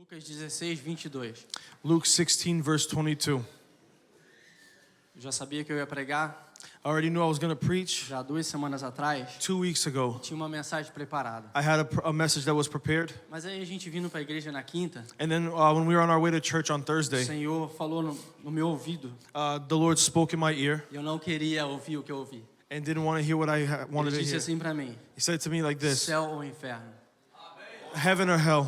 Lucas 16, 22. Luke 16, verse 22. Eu já sabia que eu ia pregar I already knew I was going to preach já 2 semanas atrás. 2 weeks ago. Tinha uma mensagem preparada. I had a message that was prepared. Mas aí a gente vindo para a igreja na quinta, And then when we were on our way to church on o Thursday, Senhor falou no meu ouvido. the Lord spoke in my ear E eu não queria ouvir o que eu ouvi. and didn't want to hear what I wanted Ele to disse hear. assim para mim: He said to me like this, céu ou inferno? heaven or hell?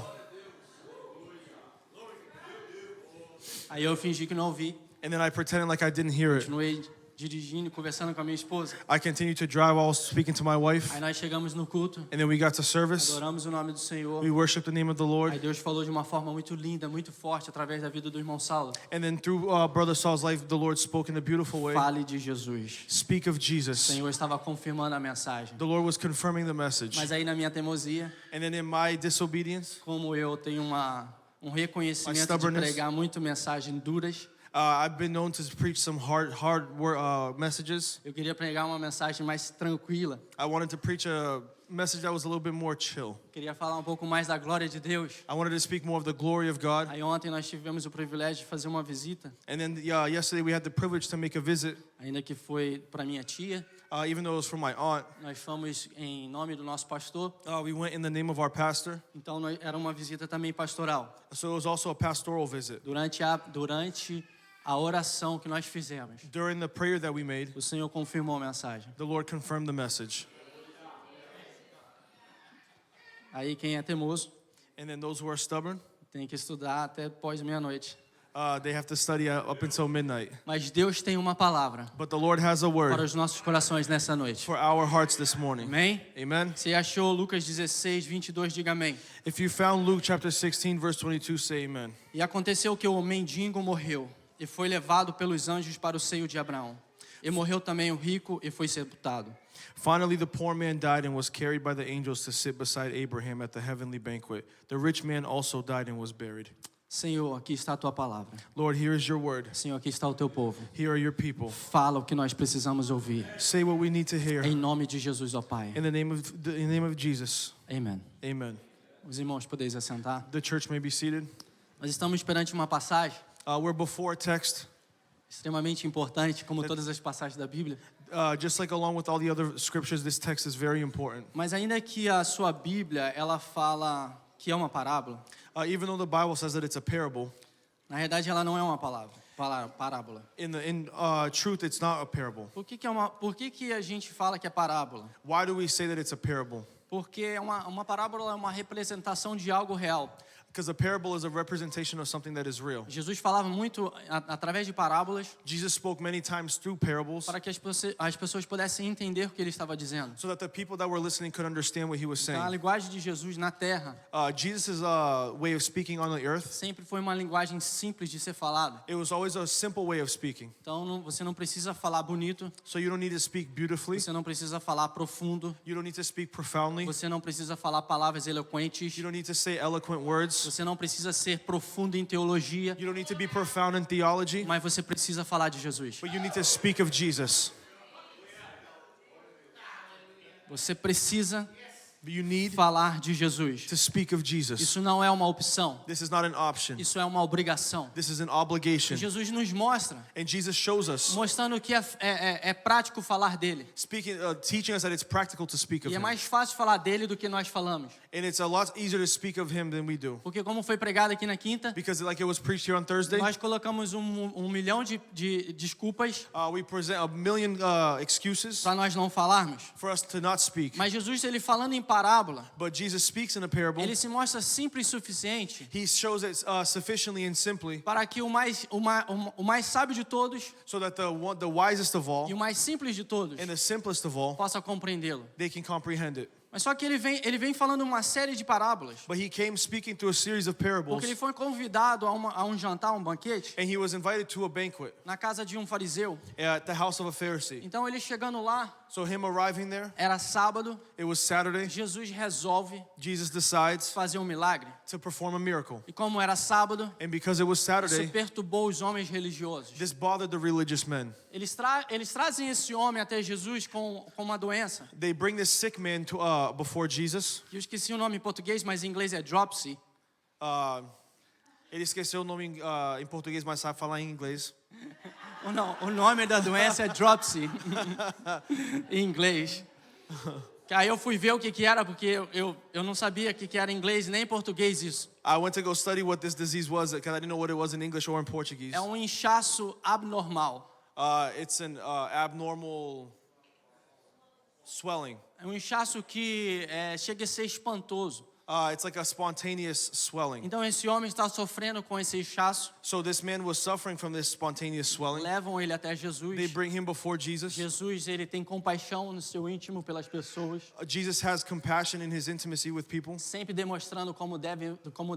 Aí eu fingi que não ouvi. And then I pretended like I didn't hear it. Continuei dirigindo, conversando com a minha esposa. I continued to drive while I was speaking to my wife. Aí nós chegamos no culto, And then we got to service. adoramos o nome do Senhor. We worshiped the name of the Aí Lord. Deus falou de uma forma muito linda, muito forte, através da vida do irmão Saulo. And then through Brother Saul's life, the Lord spoke in a beautiful way. Fale de Jesus. Speak of O Jesus. Senhor estava confirmando a mensagem. The Lord was confirming the message. Mas aí na minha teimosia, And then in my disobedience, como eu tenho um reconhecimento de stubbornness. pregar muito mensagens duras, I've been known to preach some hard messages. eu queria pregar uma mensagem mais tranquila. I wanted to preach a message that was a little bit more chill. Eu queria falar um pouco mais da glória de Deus. I wanted to speak more of the glory of God. Aí ontem nós tivemos o privilégio de fazer uma visita, And then yesterday we had the privilege to make a visit, ainda que foi para minha tia. even though it was from my aunt. Nós fomos em nome do nosso pastor, We went in the name of our pastor. então era uma visita também pastoral. So it was also a pastoral visit. Durante a oração que nós fizemos, During the prayer that we made, o Senhor confirmou a mensagem. the Lord confirmed the message. Aí quem é teimoso And then those who are stubborn, tem que estudar até pós meia-noite. they have to study up until midnight. Mas Deus tem uma palavra But the Lord has a para word os nossos corações nessa noite. for our hearts this morning. Amém? Amen. Se achou Lucas 16, 22, diga amém. If you found Luke chapter 16, verse 22, say amen. E aconteceu que o mendigo morreu e foi levado pelos anjos para o seio de Abraão. E morreu também o rico e foi sepultado. Finally, the poor man died and was carried by the angels to sit beside Abraham at the heavenly banquet. The rich man also died and was buried. Senhor, aqui está a tua palavra. Lord, here is your word. Senhor, aqui está o teu povo. Here are your people. Fala o que nós precisamos ouvir. Say what we need to hear. Em nome de Jesus, ó Pai. In the name of Jesus. Amém. Amen. Os irmãos podeis assentar. The church may be seated. Nós estamos perante uma passagem We're before a text. extremamente importante, como todas as passagens da Bíblia. Just like along with all the other scriptures, this text is very important. Mas ainda que a sua Bíblia, ela fala que é uma parábola, Even though the Bible says that it's a parable, na realidade ela não é uma parábola. in truth, it's not a parable. Por que a gente fala que é parábola? Why do we say that it's a parable? Porque uma parábola é uma representação de algo real. Because a parable is a representation of something that is real. Jesus falava muito através de parábolas Jesus spoke many times through parables para que as pessoas pudessem entender o que ele estava dizendo. so that the people that were listening could understand what he was Então, a saying. linguagem de Jesus na terra Jesus' way of speaking on the earth, sempre foi uma linguagem simples de ser falada. it was always a simple way of speaking. Então você não precisa falar bonito, So you don't need to speak beautifully. você não precisa falar profundo, You don't need to speak profoundly. você não precisa falar palavras eloquentes, You don't need to say eloquent words. você não precisa ser profundo em teologia, You don't need to be profound in theology. mas você precisa falar de Jesus. But you need to speak of Jesus. Você precisa You need falar de Jesus. to speak of Jesus. Isso não é uma opção, This is not an option. isso é uma obrigação. This is an obligation. Jesus nos mostra, And Jesus shows us, mostrando que é prático falar dele. teaching us that it's practical to speak of E é him. mais fácil falar dele do que nós falamos. And it's a lot easier to speak of him than we do. Porque como foi pregado aqui na quinta, Because like it was preached here on Thursday, nós colocamos um milhão de desculpas we present a million excuses para nós não falarmos. for us to not speak. Mas Jesus, ele falando em parábola, But Jesus speaks in a parable. ele se mostra simples o suficiente He shows it sufficiently and simply para que o mais sábio de todos so that the wisest of all e o mais simples de todos and the simplest of all, possa compreendê-lo. they can comprehend it. Mas só que ele vem falando uma série de parábolas, But he came speaking through a series of parables, porque ele foi convidado a um jantar, um banquete, and he was invited to a banquet na casa de um fariseu. at the house of a Pharisee. Então ele chegando lá, So him arriving there, era sábado, it was Saturday. Jesus resolve Jesus decides fazer um milagre. to perform a miracle. E como era sábado, And because it was isso Saturday, perturbou os homens religiosos. this bothered the religious men. Eles trazem esse homem até Jesus com uma doença, They bring this sick man before Jesus. que eu esqueci o nome em português, mas em inglês é dropsy. Ele esqueceu o nome em português, mas sabe falar em inglês. O nome da doença é dropsy, em inglês. Aí eu fui ver o que era, porque eu não sabia o que era em inglês nem em português isso. I went to go study what this disease was because I didn't know what it was in English or in Portuguese. É um inchaço abnormal. It's an abnormal swelling. É um inchaço que chega a ser espantoso. It's like a spontaneous swelling. Então esse homem está sofrendo com esse inchaço. So this man was suffering from this spontaneous swelling. Levam ele até Jesus. They bring him before Jesus. Jesus, ele tem compaixão no seu íntimo pelas pessoas, Jesus has compassion in his intimacy with people, sempre demonstrando como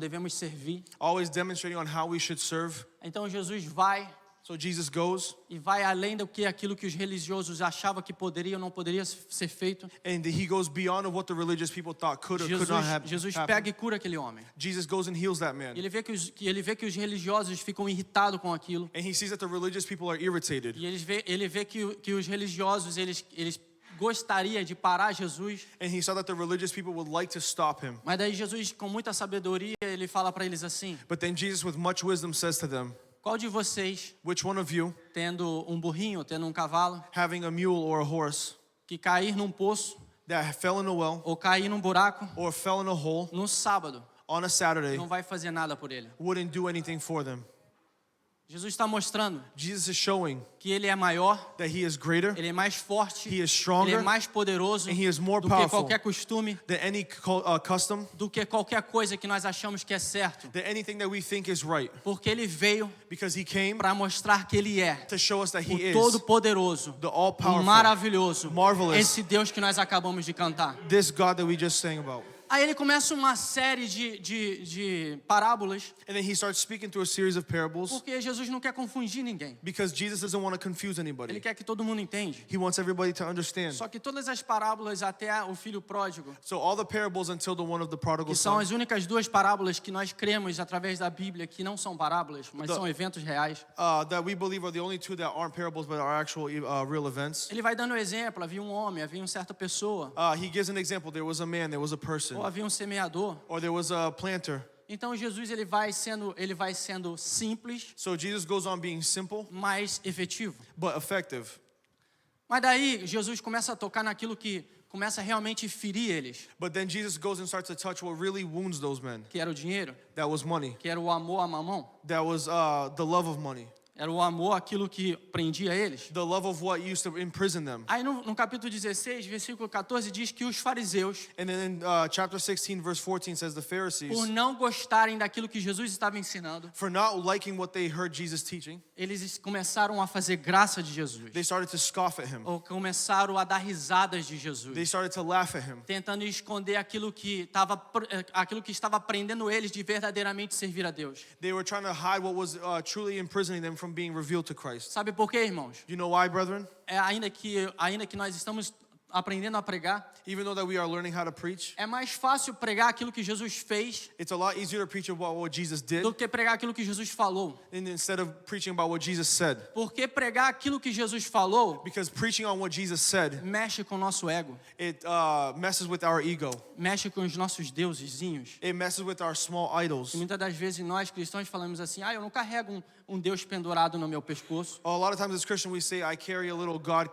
devemos servir. always demonstrating on how we should serve. Então Jesus vai So Jesus goes e vai além do que aquilo que os religiosos achavam que poderia ou não poderia ser feito. and he goes beyond of what the religious people thought could or could not Jesus happen. pega e cura aquele homem. Jesus goes and heals that man. Ele vê que os religiosos ficam irritados com aquilo. And he sees that the religious people are irritated. E ele vê que os religiosos eles gostariam de parar Jesus. And he saw that the religious people would like to stop him. Mas daí Jesus, com muita sabedoria, ele fala para eles assim: But then Jesus with much wisdom says to them, qual de vocês, which one of you, tendo um burrinho, tendo um cavalo, having a mule or a horse, que cair num poço that fell in a well ou cair num buraco or fell in a hole no sábado, on a Saturday, não vai fazer nada por ele? wouldn't do anything for them? Jesus está mostrando Jesus is showing que ele é maior, that he is greater, ele é mais forte, he is ele é stronger mais poderoso and he is more do que powerful qualquer costume, than any custom, do que qualquer coisa que nós achamos que é certo. than anything that we think is right. Porque ele veio Because he came para mostrar que ele é to show us that o he is Todo-Poderoso, the o all-powerful, maravilhoso, marvelous, esse Deus que nós acabamos de cantar. this God that we just sang about. Aí ele começa uma série de parábolas, And then he starts speaking through a series of parables porque Jesus não quer confundir ninguém. because Jesus doesn't want to confuse Ele anybody. quer que todo mundo entenda. He wants everybody to understand. Só que todas as parábolas até o filho pródigo, So all the parables until the one of the prodigal que são son, as únicas duas parábolas que nós cremos através da Bíblia, que não são parábolas, mas são eventos reais. that we believe are the only two that aren't parables but are actual real events. Ele vai dando exemplo, havia um homem, havia uma certa pessoa, He gives an example. There was a man, there was a person, ou havia um semeador. or there was a planter. Então Jesus ele vai sendo simples, So Jesus goes on being simple mas efetivo. but effective. Mas daí Jesus começa a tocar naquilo que começa a realmente ferir eles, But then Jesus goes and starts to touch what really wounds those men. que era o dinheiro, That was money. que era o amor a mamão, That was the love of money. era o amor àquilo que prendia eles. The love of what used to imprison them. Aí no capítulo 16, versículo 14, diz que os fariseus, And then in chapter 16, verse 14 says the Pharisees, por não gostarem daquilo que Jesus estava ensinando, for not liking what they heard Jesus teaching, eles começaram a fazer graça de Jesus, they started to scoff at him. ou começaram a dar risadas de They Jesus, started to laugh at him, tentando esconder aquilo que estava prendendo eles de verdadeiramente servir a Deus. they were trying to hide what was truly imprisoning them from being revealed to Christ. Sabe por quê, irmãos? You know why, brethren? Ainda que nós estamos aprendendo a pregar, Even though that we are learning how to preach, é mais fácil pregar aquilo que Jesus fez it's a lot easier to preach about what Jesus did do que pregar aquilo que Jesus falou. and instead of preaching about what Jesus said. Porque pregar aquilo que Jesus falou Because preaching on what Jesus said, mexe com o nosso ego, it messes with our ego. mexe com os nossos deusezinhos. It messes with our small idols. E muitas das vezes nós cristãos falamos assim: eu não carrego um Deus pendurado no meu pescoço. A lot of times as Christians we say, I carry a little God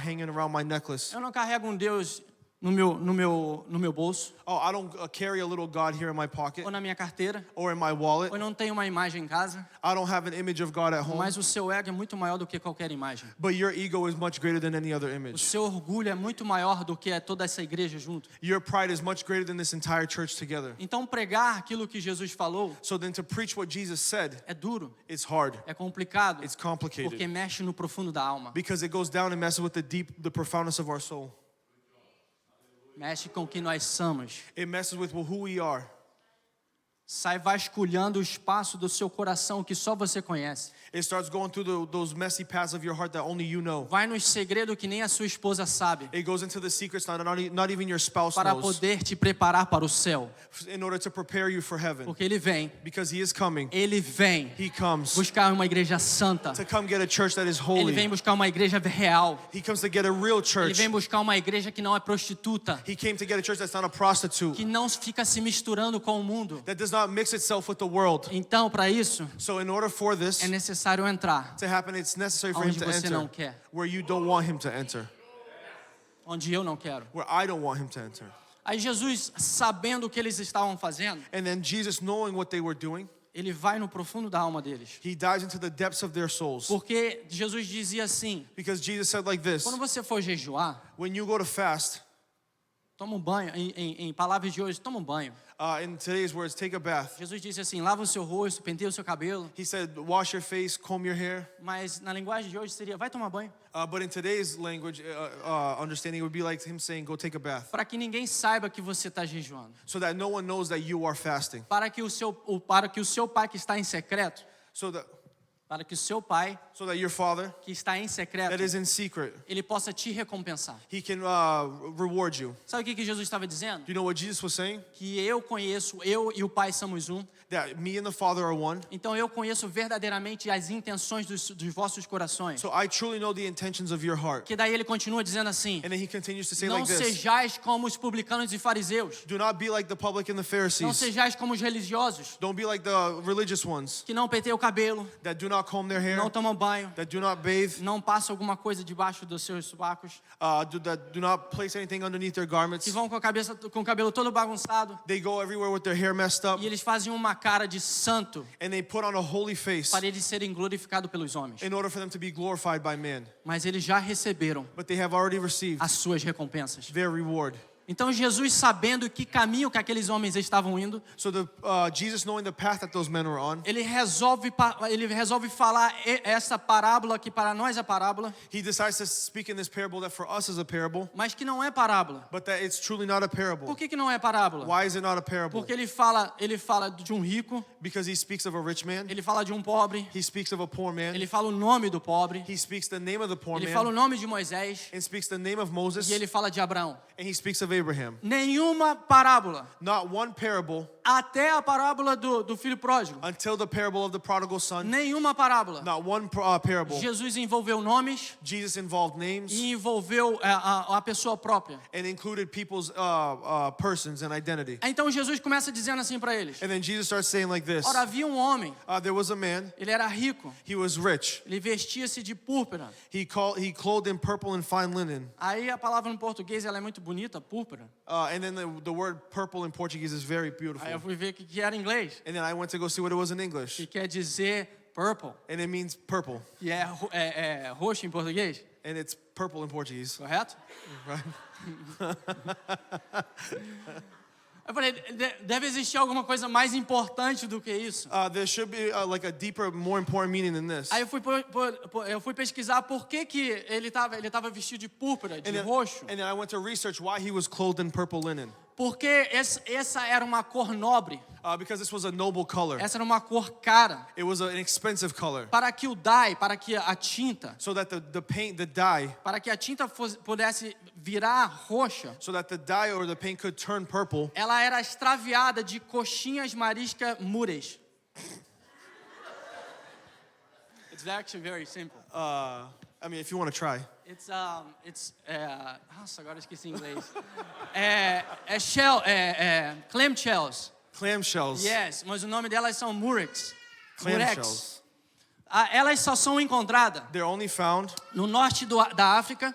hanging around my necklace. Eu não carrego um Deus no meu bolso, Oh, I don't carry a little God here in my pocket ou na minha carteira, or in my wallet. ou não tenho uma imagem em casa. I don't have an image of God at home. Mas o seu ego é muito maior do que qualquer imagem. But your ego is much greater than any other O image. seu orgulho é muito maior do que toda essa igreja junto. Your pride is much greater than this entire church together. Então pregar aquilo que Jesus falou So then to preach what Jesus said, é duro, it's hard. é complicado, It's porque complicated. mexe no profundo da alma. Because it goes down and messes with the profoundness of our soul. Mexe com o que nós somos. It messes with who we are. Sai vasculhando o espaço do seu coração que só você conhece. It starts going through those messy paths of your heart that only you know. Vai nos segredos que nem a sua esposa sabe, It goes into the secrets not even your spouse para knows. poder te preparar para o céu. In order to prepare you for heaven. Porque ele vem Because he is coming. He comes buscar uma igreja santa. to come get a church that is Ele vem holy. buscar uma igreja real. He comes to get a real Ele church. vem buscar uma igreja que não é prostituta, He came to get a church that's not a prostitute. que não fica se misturando com o mundo, That does not not mix itself with the world. Então, para isso, So in order for this é necessário entrar to happen, it's necessary for him onde to você não enter quer, where you don't want him to enter, onde eu não quero. where I don't want him to enter. Aí Jesus, sabendo o que eles estavam fazendo, And then Jesus, knowing what they were doing, ele vai no profundo da alma deles. he dives into the depths of their souls. Porque Jesus dizia assim: Because Jesus said like this, quando você for jejuar, when you go to fast, toma um banho. Em palavras de hoje, toma um banho. in today's words, take a bath. Jesus disse assim: lava o seu rosto, penteia o seu cabelo. He said, wash your face, comb your hair. Mas na linguagem de hoje seria: vai tomar banho. But in today's language, understanding, it would be like him saying, go take a bath. Para que ninguém saiba que você está jejuando. So that no one knows that you are fasting. Para que o seu pai que está em secreto, So that your father, que está em secreto, that is in secret, ele possa te recompensar. he can reward you. Sabe o que Jesus estava dizendo? Do you know what Jesus was saying? Que eu e o Pai somos um. That me and the Father are one. Então eu conheço verdadeiramente as intenções dos vossos corações. So I truly know the intentions of your heart. Que daí ele continua dizendo assim: And then he continues to say não like this. sejais como os publicanos e fariseus. Do not be like the public and the Não Pharisees. sejais como os religiosos, Don't be like the religious ones que não penteiam o cabelo, that do not comb their hair, não tomam banho, that do not bathe, não passam alguma coisa debaixo dos seus sobacos, that do not place anything underneath their que garments. vão com o cabelo todo bagunçado, They go everywhere with their hair messed up, e eles fazem uma cara de santo and they put on a holy face para eles serem glorificados pelos homens. in order for them to be glorified by man. Mas eles já receberam But they have already received as suas recompensas. their reward. Então Jesus, sabendo que caminho que aqueles homens estavam indo, So Jesus, knowing the path that those men were on, ele resolve falar essa parábola que para nós é parábola, he decides to speak in this parable that for us is a parable, mas que não é parábola. but that it's truly not a Por parable. que não é parábola? Why is it not a parable? Porque ele fala de um rico, Because he speaks of a rich man, ele fala de um pobre, he speaks of a poor man, ele fala o nome do pobre, he speaks the name of the poor ele fala o man, nome de Moisés and speaks the name of e Moses, ele fala de Abraão. and he speaks of Abraham. Nenhuma parábola, Not one parable até a parábola do filho pródigo, until the parable of the prodigal son. nenhuma parábola. Not one parable. Jesus envolveu nomes Jesus involved names e envolveu a pessoa própria. and included people's persons and identity. Então Jesus começa dizendo assim para eles: And then Jesus starts saying like this. ora, havia um homem, There was a man, ele era rico, he was rich. ele vestia-se de púrpura. He clothed in purple and fine linen. Aí a palavra no português ela é muito bonita, púrpura. And then the word purple in Portuguese is very beautiful. Aí eu fui ver o que era em inglês, And then I went to go see what it was in English. que quer dizer purple, And it means purple. que é roxo em português, And it's purple in Portuguese. correto? Right? Eu falei, deve existir alguma coisa mais importante do que isso. There should be like a deeper, more important meaning than this. Aí eu fui pesquisar por que ele tava vestido de púrpura, de roxo. And then I went to research why he was clothed in purple linen. Porque essa era uma cor nobre, Because this was a noble color. essa era uma cor cara. It was an expensive color. Para que o dye, para que a tinta, So that the paint, the dye, para que a tinta pudesse virar roxa, so that the dye or the paint could turn purple, ela era extraviada de coxinhas marisca mures. It's actually very simple. I mean, if you want to try. Nossa, agora esqueci em inglês. Clam shells. Clam shells. Yes, mas o nome delas são murex. Clam shells. Elas só são encontradas They're only found no norte da África.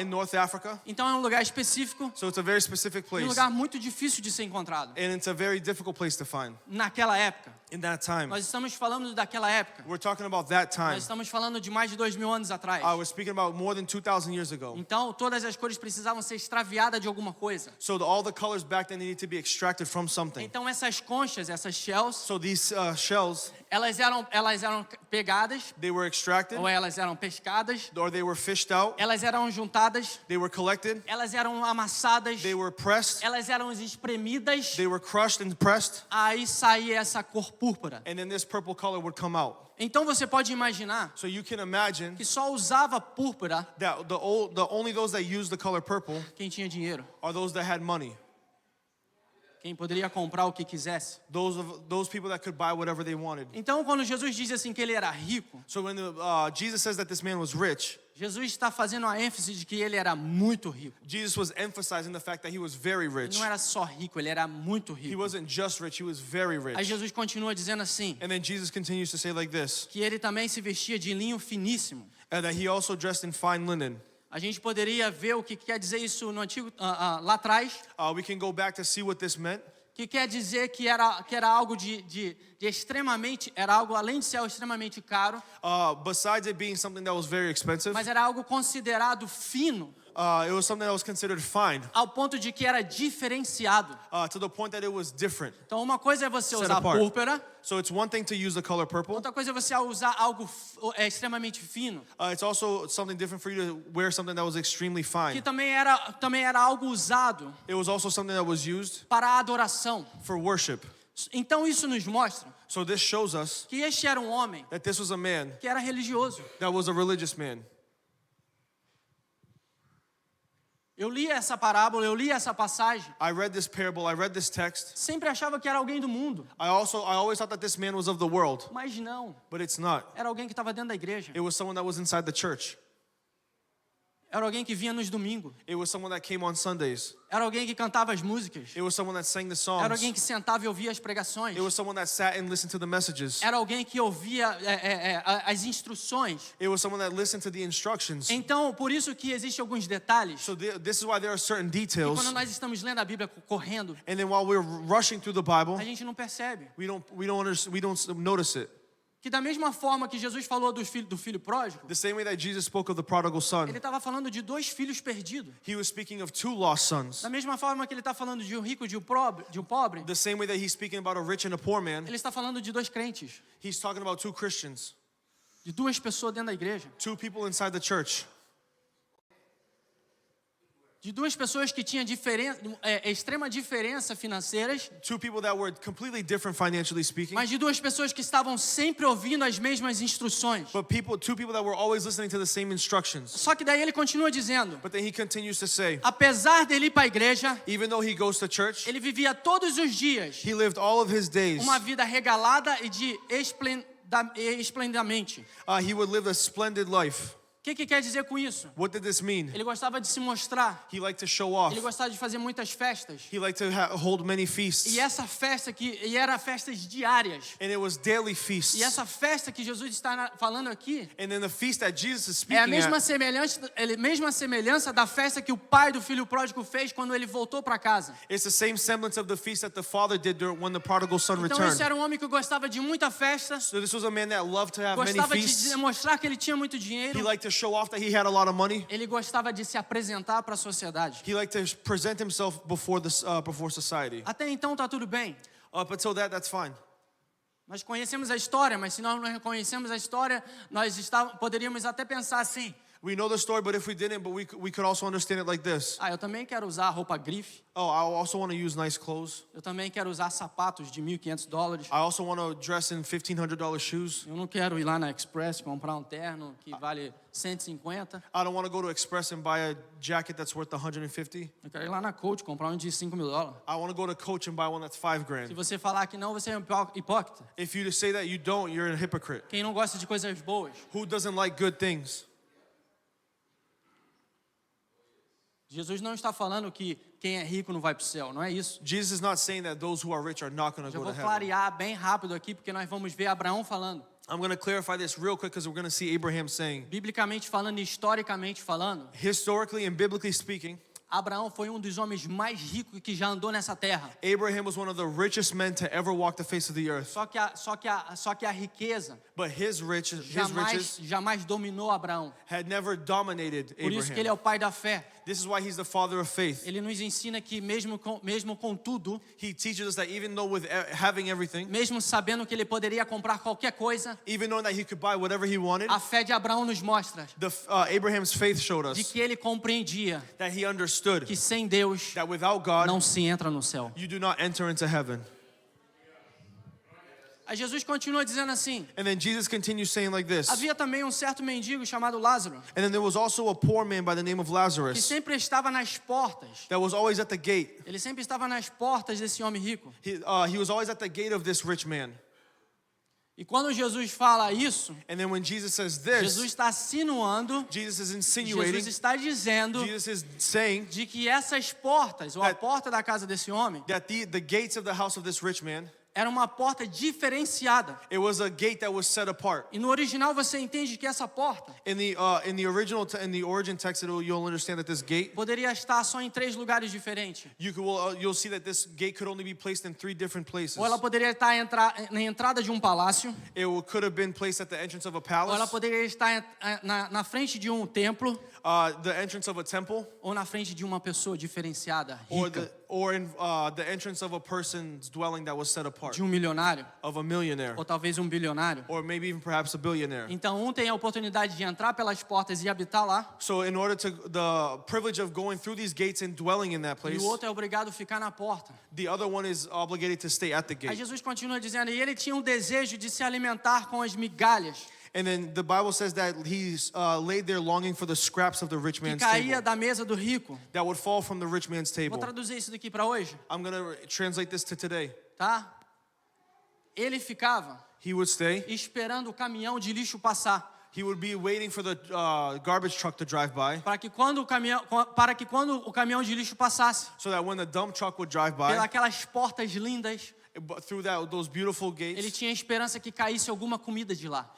in North Africa. Então é um lugar específico, So it's a very specific um place. lugar muito difícil de ser encontrado. And it's a very difficult place to find. Naquela época. In that time. Nós estamos falando daquela época. We're talking about that time. Nós estamos falando de mais de 2000 anos atrás. We're speaking about more than 2,000 years ago. Então todas as cores precisavam ser extraviadas de alguma coisa. So all the colors back then needed to be extracted from something. Então essas conchas, essas shells, So these shells, elas eram pegadas, they were extracted, ou elas eram pescadas, or they were fished out, elas eram juntadas, they were collected, elas eram amassadas, they were pressed, elas eram espremidas, they were crushed and pressed, aí saía essa cor púrpura. and then this purple color would come out. Então você pode imaginar So you can imagine que só usava púrpura that only those that use the color purple quem tinha dinheiro. are those that had money. Quem poderia comprar o que quisesse. Those people that could buy whatever they wanted. Então, quando Jesus diz assim que ele era rico, So when Jesus says that this man was rich, Jesus está fazendo a ênfase de que ele era muito rico. Jesus was emphasizing the fact that he was very Ele rich. não era só rico, ele era muito He rico. wasn't just rich, he was very Aí rich. Jesus continua dizendo assim, And then Jesus continues to say like this, que ele também se vestia de linho finíssimo. and that he also dressed in fine linen. A gente poderia ver o que quer dizer isso no antigo lá atrás, We can go back to see what this meant. que quer dizer que era algo de extremamente, era algo além de ser algo extremamente caro, Besides it being something that was very expensive, mas era algo considerado fino, it was something that was considered fine, ao ponto de que era diferenciado. to the point that it was different. Então uma coisa é você Set usar apart. púrpura, So it's one thing to use the color purple. outra coisa é você usar algo extremamente fino, It's also something different for you to wear something that was extremely que fine. também era algo usado It was also something that was used para a adoração. for worship. Então isso nos mostra So this shows us que este era um homem that this was a man que era religioso. that was a religious man. Eu li essa parábola, eu li essa passagem, I read this parable, I read this text. sempre achava que era alguém do mundo, I always thought that this man was of the world, mas não. but it's not. Era alguém que estava dentro da igreja. It was someone that was inside the church. Era alguém que vinha nos domingos. It was someone that came on Sundays. Era alguém que cantava as músicas. It was someone that sang the Era alguém songs. que sentava e ouvia as pregações. It was someone that sat and listened to the messages. Era alguém que ouvia as instruções. It was someone that listened to the instructions. Então, por isso que existem alguns detalhes. So this is why there are certain E details. quando nós estamos lendo a Bíblia correndo, And then while we're rushing through the Bible, a gente não percebe. we don't notice it. Que da mesma forma que Jesus falou do filho pródigo, The same way that Jesus spoke of the prodigal son, ele estava falando de dois filhos perdidos. he was speaking of two lost sons. Da mesma forma que ele está falando de um rico e de um pobre, The same way that he's speaking about a rich and a poor man, ele está falando de dois crentes, he's talking about two Christians, de duas pessoas dentro da igreja, two people inside the church, de duas pessoas que tinham extrema diferença financeiras, two people that were completely different financially speaking, mas de duas pessoas que estavam sempre ouvindo as mesmas instruções. but two people that were always listening to the same instructions. Só que daí ele continua dizendo, But then he continues to say, apesar dele ir para a igreja, even though he goes to church, ele vivia todos os dias he lived all of his days, uma vida regalada e de esplendidamente. He would live a splendid life. O que quer dizer com isso? What did this mean? Ele gostava de se mostrar, He liked to show off. ele gostava de fazer muitas festas. He liked to hold many feasts. E essa festa e era festas diárias. And it was daily feasts. E essa festa que Jesus está falando aqui And then the feast that Jesus is é a speaking mesma semelhança da festa que o pai do filho pródigo fez quando ele voltou para casa. it's the same semblance of the feast that the father did when the prodigal son Então esse returned. era um homem que gostava de muita festa, So this was a man that loved to have many gostava de feasts. demonstrar que ele tinha muito He dinheiro, liked to show off that he had a lot of money. ele gostava de se apresentar para a sociedade. He liked to present himself before society. Até então tá tudo bem. Up until that, that's fine. Nós conhecemos a história, mas se nós não reconhecemos a história, poderíamos até pensar assim: We know the story, but if we didn't, we could also understand it like this. eu também quero usar roupa grife, Oh, I also want to use nice clothes. eu também quero usar sapatos de $1.500. I also want to dress in $1,500 shoes. Eu não quero ir lá na Express comprar um terno que vale 150. I don't want to go to Express and buy a jacket that's worth $150. Eu quero ir lá na Coach comprar um de $5.000. I want to go to Coach and buy one that's $5 Se grand. você falar que não, você é um hipócrita. If you say that you don't, you're a hypocrite. Quem não gosta de coisas boas. Who doesn't like good things? Jesus não está falando que quem é rico não vai para o céu, não é isso. Jesus is not saying that those who are rich are not going to Eu go vou to heaven. clarear bem rápido aqui, porque nós vamos ver Abraão falando. I'm going to clarify this real quick because we're going to see Abraham saying, Biblicamente falando e historicamente falando, historically and biblically speaking, Abraão foi um dos homens mais ricos que já andou nessa terra. Abraham was one of the richest men to ever walk the face of the earth. Só que a riqueza But his riches jamais dominou Abraão. had never dominated Por isso que ele é Abraham. o pai da fé. This is why he's the father of faith. Ele nos ensina que mesmo com tudo, He teaches us that even though with having everything, mesmo sabendo que ele poderia comprar qualquer coisa, even knowing that he could buy whatever he wanted, a fé de Abraão nos mostra Abraham's faith showed de us que ele compreendia that he understood que sem Deus that without God, não se entra no céu. you do not enter into heaven. Aí Jesus continua dizendo assim: And then Jesus continues saying like this. havia também um certo mendigo chamado Lázaro, And then there was also a poor man by the name of que Lazarus sempre estava nas portas. that was always at the gate. Ele sempre estava nas portas desse homem rico. He was always at the gate of this rich man. E quando Jesus fala isso, And then when Jesus says Jesus this, está insinuando, Jesus is Jesus insinuating, está dizendo Jesus is saying de que essas portas, ou a That- porta da casa desse homem, that the gates of the house of this rich man, era uma porta diferenciada. it was a gate that was set apart. E no original você entende que essa porta In the original in the origin text, you'll understand that this gate poderia estar só em 3 lugares diferentes. you'll see that this gate could only be placed in 3 different places. Ou ela poderia estar na entrada de um palácio, Could have been placed at the entrance of a ou ela palace, poderia estar na frente de um templo, the entrance of a temple, ou na frente de uma pessoa diferenciada, or rica, in the entrance of a person's dwelling that was set apart, de um milionário, of a millionaire, ou talvez um bilionário. or maybe even perhaps a billionaire. Então um tem a oportunidade de entrar pelas portas e habitar lá, So in order to the privilege of going through these gates and dwelling in that e place, o outro é obrigado a ficar na porta. the other one is obligated to stay at the Aí gate. Jesus continua dizendo, e ele tinha um desejo de se alimentar com as migalhas And then the Bible says that he's laid there longing for the scraps of the rich que man's caía table da mesa do rico. that would fall from the rich man's Vou table. traduzir isso daqui para hoje, I'm going to translate this to today. tá? Ele ficava He would stay. esperando o caminhão de lixo passar, He would be waiting for the garbage truck to drive by, para que quando o caminhão de lixo passasse so that when the dump truck would drive by, pelas portas lindas, through those beautiful ele gates, tinha esperança que caísse alguma comida de lá,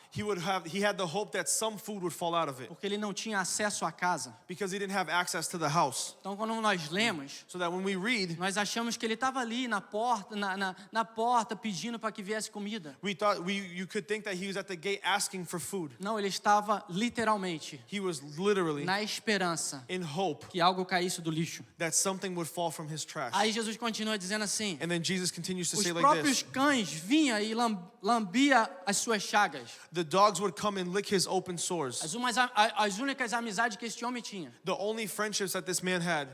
he had the hope that some food would fall out of it, porque ele não tinha acesso à casa. because he didn't have access to the house. Então quando nós lemos, So that when we read, nós achamos que ele estava ali na porta, na porta pedindo para que viesse comida. you could think that he was at the gate asking for food. Não, ele estava literalmente He was literally na esperança in hope que algo caísse do lixo. that something would fall from his trash. Aí Jesus continua dizendo assim: And then Jesus continues to os say like próprios this. cães vinham e lambia as suas chagas. The dogs would come and lick his open sores. As únicas amizades que este homem tinha The only friendships that this man had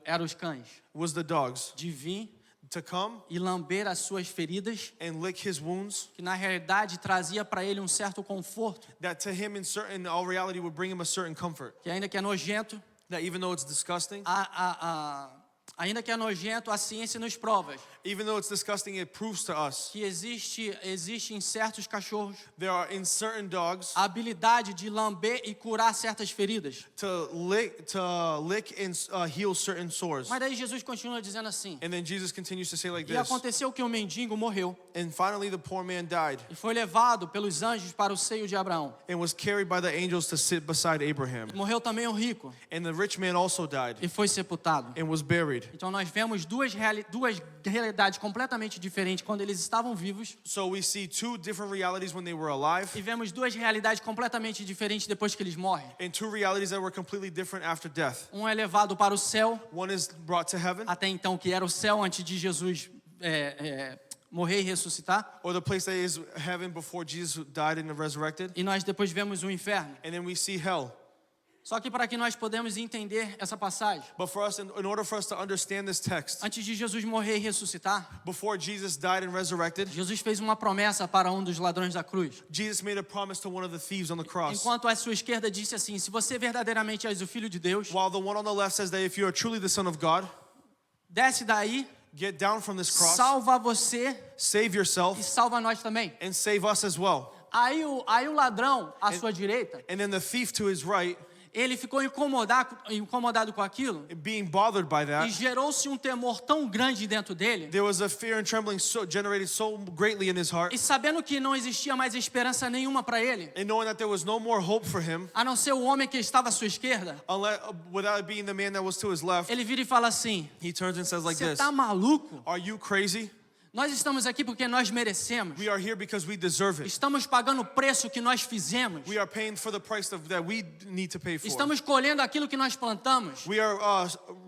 eram os cães, was the dogs, de vir to come e lamber as suas feridas, and lick his wounds, que na realidade trazia para ele um certo conforto, that to him in all reality would bring him a certain comfort. que ainda que é nojento, That even though it's disgusting, ainda que é nojento, a ciência nos prova even though it's disgusting, it proves to us que existe em certos cachorros there are in certain dogs a habilidade de lamber e curar certas feridas. to lick and heal certain sores. Mas daí Jesus continua dizendo assim: And then Jesus continues to say like e this. aconteceu que o mendigo morreu And finally the poor man died e foi levado pelos anjos para o seio de Abraão. and was carried by the angels to sit beside Abraham. Morreu também o rico And the rich man also died e foi sepultado. and was buried. Então nós vemos duas realidades completamente diferentes quando eles estavam vivos, So we see 2 different realities when they were alive, e vemos duas realidades completamente diferentes depois que eles morrem. and 2 realities that were completely different after death. Um é levado para o céu, One is brought to heaven, até então que era o céu antes de Jesus morrer e ressuscitar, or the place that is heaven before Jesus died and resurrected. e nós depois vemos o inferno. And then we see hell. Só que para que nós podemos entender essa passagem, But for us, in order for us to understand this text, antes de Jesus morrer e ressuscitar, before Jesus died and resurrected, Jesus fez uma promessa para um dos ladrões da cruz. Jesus made a promise to one of the thieves on the cross. Enquanto à sua esquerda disse assim: se você verdadeiramente és o Filho de Deus, While the one on the left says that if you are truly the Son of God, desce daí, get down from this cross, salva você save e yourself, salva nós também. and save us as well. Aí o ladrão à sua direita, And then the thief to his right, ele ficou incomodado com aquilo, being bothered by e that, gerou-se um temor tão grande dentro dele, there was a fear and trembling generated so greatly in his heart, e sabendo que não existia mais esperança nenhuma para ele, and knowing that there was no more hope for him, a não ser o homem que estava à sua esquerda, without it being the man that was to his left, ele vira e fala assim: he turns and says like você this, tá maluco? are you crazy? Nós estamos aqui porque nós merecemos. We are here because we deserve it. Estamos pagando o preço que nós fizemos. We are paying for the price that we need to pay for. Estamos colhendo aquilo que nós plantamos. We are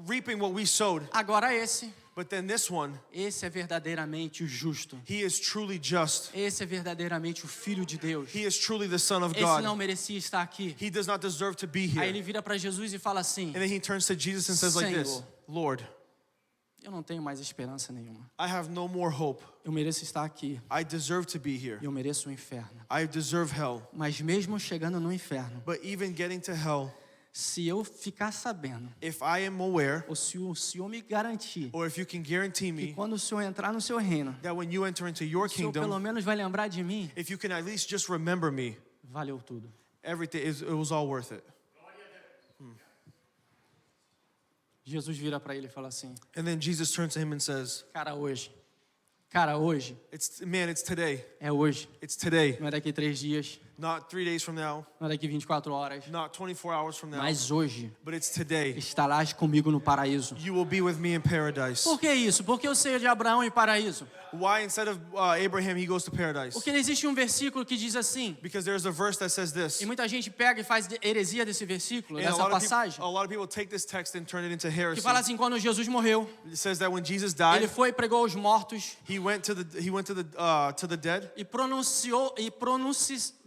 reaping what we sowed. Agora esse But then this one, é verdadeiramente o justo. he is truly just. Esse é verdadeiramente o Filho de Deus. He is truly the Son of Esse não God. merecia estar aqui. He does not deserve to be Aí here. ele vira para Jesus e fala assim: And then he turns to Jesus and says like this, Senhor. Lord, Eu não tenho mais esperança nenhuma. I have no more hope. Eu mereço estar aqui. I deserve to be here. Eu mereço o inferno. I deserve hell. Mas mesmo chegando no inferno, But even getting to hell, se eu ficar sabendo, if I am aware, ou se o Senhor me garantir, or if you can guarantee que me quando o Senhor entrar no seu reino, that when you enter into your o Senhor pelo kingdom, menos vai lembrar de mim, if you can at least just remember me, valeu tudo. everything it was all worth it. Jesus vira para ele e fala assim: And then Jesus turns to him and says, cara, hoje, it's today. é hoje. It's today. Não é daqui 3 dias, Not 3 days from now, não é daqui 24 horas, not 24 hours from now, mas hoje but it's today. estarás comigo no paraíso. You will be with me in paradise. Por que isso? Porque eu sei de Abraão e paraíso. Why instead of Abraham he goes to paradise? Porque existe um versículo que diz assim, Because there's a verse that says this. e muita gente pega e faz heresia desse versículo, And a dessa lot, of passagem, people, a lot of people take this text and turn it into que heresy. fala assim, quando Jesus morreu, It says that when Jesus ele died, foi e pregou aos mortos he went to the dead e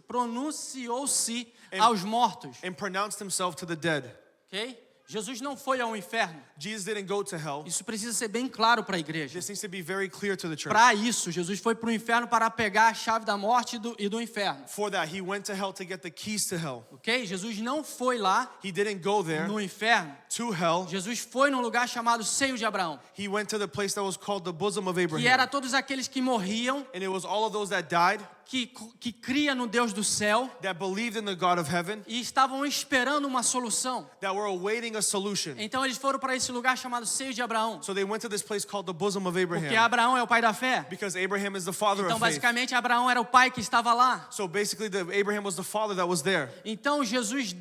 pronunciou-se aos mortos, and pronounced himself to the dead. ok? Jesus não foi ao inferno. Jesus didn't go to hell. Isso precisa ser bem claro para a igreja. This needs to be very clear to the church. Para isso, Jesus foi para o inferno para pegar a chave da morte e do inferno, For that, he went to hell to get the keys to hell. ok? Jesus não foi lá He didn't go there no inferno. to hell. Jesus foi num lugar chamado Seio de Abraão, He went to the place that was called the bosom of que Abraham. era todos aqueles que morriam, And it was all of those that died, que cria no Deus do céu that believed in the God of heaven, e estavam esperando uma solução. that were awaiting a solution. Então eles foram para esse lugar chamado Seio de Abraão, So they went to this place called the bosom of porque Abraham. Abraão é o pai da fé. Because Abraham is the father Então of faith. basicamente Abraão era o pai que estava lá. So basically, Abraham was the father that was there. Então Jesus